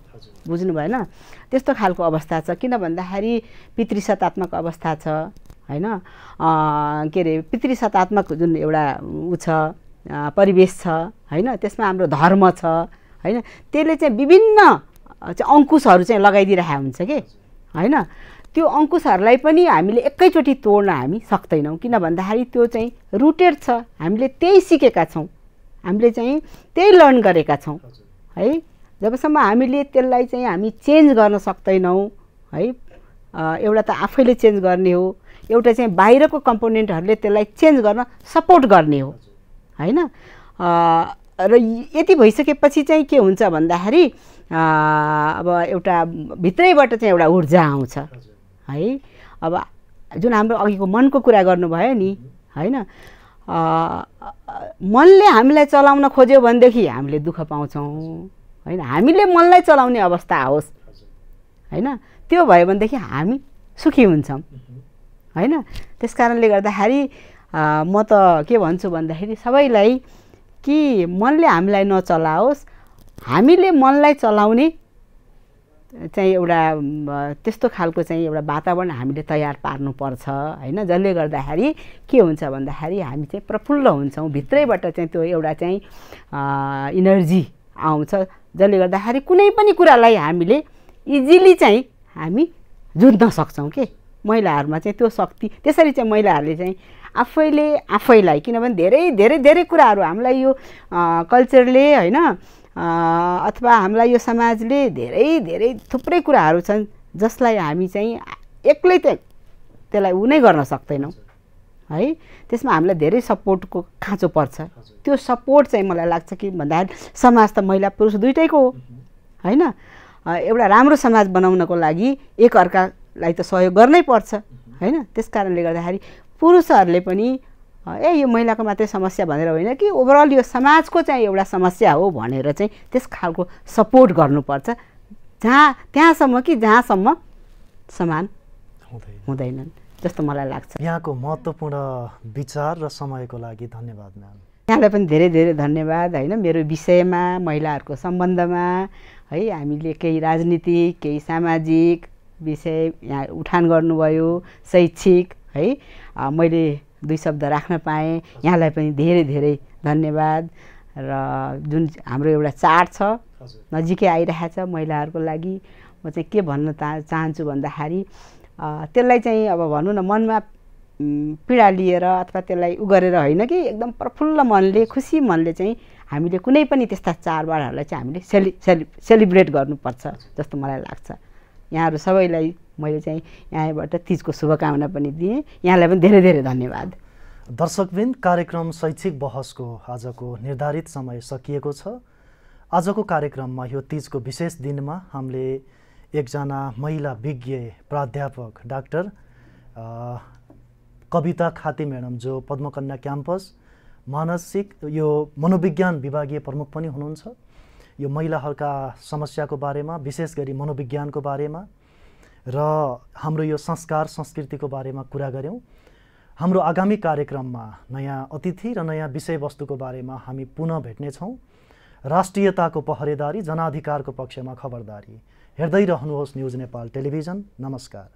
बुझ्नु भएन? त्यस्तो खालको अवस्था छ। किन भन्दाखेरि पितृसत्तात्मक अवस्था छ होइन। के अरे पितृसत्तात्मक जुन एउटा छ परिवेश छ होइन, त्यसमा हाम्रो धर्म छ होइन। त्यसले चाहिँ विभिन्न अङ्कुशहरू चाहिँ लगाइदिइरहेको हुन्छ कि होइन। त्यो अङ्कुशहरूलाई पनि हामीले एकैचोटि तोड्न हामी सक्दैनौँ, किन भन्दाखेरि त्यो चाहिँ रुटेड छ। हामीले त्यही सिकेका छौँ, हामीले चाहिँ त्यही लर्न गरेका छौँ है। जबसम्म हामीले त्यसलाई चाहिँ हामी चेन्ज गर्न सक्दैनौँ है, एउटा त आफैले चेन्ज गर्ने हो, एउटा चाहिँ बाहिरको कम्पोनेन्टहरूले त्यसलाई चेन्ज गर्न सपोर्ट गर्ने हो होइन। र यति भइसकेपछि चाहिँ के हुन्छ भन्दाखेरि अब एउटा भित्रैबाट चाहिँ एउटा ऊर्जा आउँछ है। अब जुन हाम्रो अघिको मनको कुरा गर्नुभयो नि होइन, मनले हामीलाई चलाउन खोज्यो भनेदेखि हामीले दुःख पाउँछौँ होइन। हामीले मनलाई चलाउने अवस्था आओस् होइन, त्यो भयो भनेदेखि हामी सुखी हुन्छौँ होइन। त्यस कारणले गर्दाखेरि म त के भन्छु भन्दाखेरि सबैलाई कि मनले हामीलाई नचलाओस्, हामीले मनलाई चलाउने चाहिँ एउटा त्यस्तो खालको चाहिँ एउटा वातावरण हामीले तयार पार्नुपर्छ होइन। जसले गर्दाखेरि के हुन्छ भन्दाखेरि हामी चाहिँ प्रफुल्ल हुन्छौँ, भित्रैबाट चाहिँ त्यो एउटा चाहिँ इनर्जी आउँछ, जसले गर्दाखेरि कुनै पनि कुरालाई हामीले इजिली चाहिँ हामी जुझ्न सक्छौँ के। महिलाहरूमा चाहिँ त्यो शक्ति, त्यसरी चाहिँ महिलाहरूले चाहिँ आफैलाई, किनभने धेरै धेरै धेरै कुराहरू हामीलाई यो कल्चरले होइन अथवा हामीलाई यो समाजले धेरै धेरै थुप्रै कुराहरू छन् जसलाई हामी चाहिँ एक्लै त्यसलाई नै गर्न सक्दैनौँ है। त्यसमा हामीलाई धेरै सपोर्टको खाँचो पर्छ। त्यो सपोर्ट चाहिँ मलाई लाग्छ कि भन्दाखेरि समाज त महिला पुरुष दुइटैको हो होइन। एउटा राम्रो समाज बनाउनको लागि एकअर्का महिलाहरूलाई त सहयोग गर्नै पर्छ हैन। त्यस कारणले गर्दाखेरि पुरुषहरूले पनि यो महिलाको मात्रै समस्या भनेर होइन कि ओभरअल यो समाजको चाहिँ एउटा समस्या हो भनेर चाहिँ त्यस खालको सपोर्ट गर्नुपर्छ त्यहाँसम्म कि जहाँसम्म समान हुँदैनन् जस्तो मलाई लाग्छ। यहाँको महत्त्वपूर्ण विचार र समयको लागि धन्यवाद म्याम। यहाँलाई पनि धेरै धेरै धन्यवाद हैन। मेरो विषयमा महिलाहरूको सम्बन्धमा है हामीले केही राजनीतिक केही सामाजिक विषय यहाँ उठान गर्नुभयो, शैक्षिक है, मैले 2 शब्द राख्न पाएँ। यहाँलाई पनि धेरै धेरै धन्यवाद। र जुन हाम्रो एउटा चाड छ नजिकै आइरहेछ महिलाहरूको लागि, म चाहिँ के भन्न चाहन्छु भन्दाखेरि त्यसलाई चाहिँ अब भनौँ न मनमा पीडा लिएर अथवा त्यसलाई गरेर होइन कि एकदम प्रफुल्ल मनले खुसी मनले चाहिँ हामीले कुनै पनि त्यस्ता चाडबाडहरूलाई चाहिँ हामीले सेलिब्रेट गर्नुपर्छ जस्तो मलाई लाग्छ। यहाँहरू सबैलाई मैले चाहिँ यहाँबाट तीजको शुभकामना पनि दिएँ। यहाँलाई पनि धेरै धेरै धन्यवाद। दर्शकवृन्द, कार्यक्रम शैक्षिक बहसको आजको निर्धारित समय सकिएको छ। आजको कार्यक्रममा यो तीजको विशेष दिनमा हामीले एकजना महिला विज्ञ प्राध्यापक डाक्टर कविता खाती म्याडम, जो पद्मकन्या क्याम्पस मानसिक यो मनोविज्ञान विभागीय प्रमुख पनि हुनुहुन्छ, यो महिलाहरूका समस्याको बारेमा, विशेष गरी मनोविज्ञानको बारेमा र हाम्रो यो संस्कार संस्कृतिको बारेमा कुरा गऱ्यौँ। हाम्रो आगामी कार्यक्रममा नयाँ अतिथि र नयाँ विषयवस्तुको बारेमा हामी पुनः भेट्नेछौँ। राष्ट्रियताको पहरेदारी, जनाधिकारको पक्षमा खबरदारी। हेर्दै रहनुहोस् न्युज नेपाल टेलिभिजन। नमस्कार।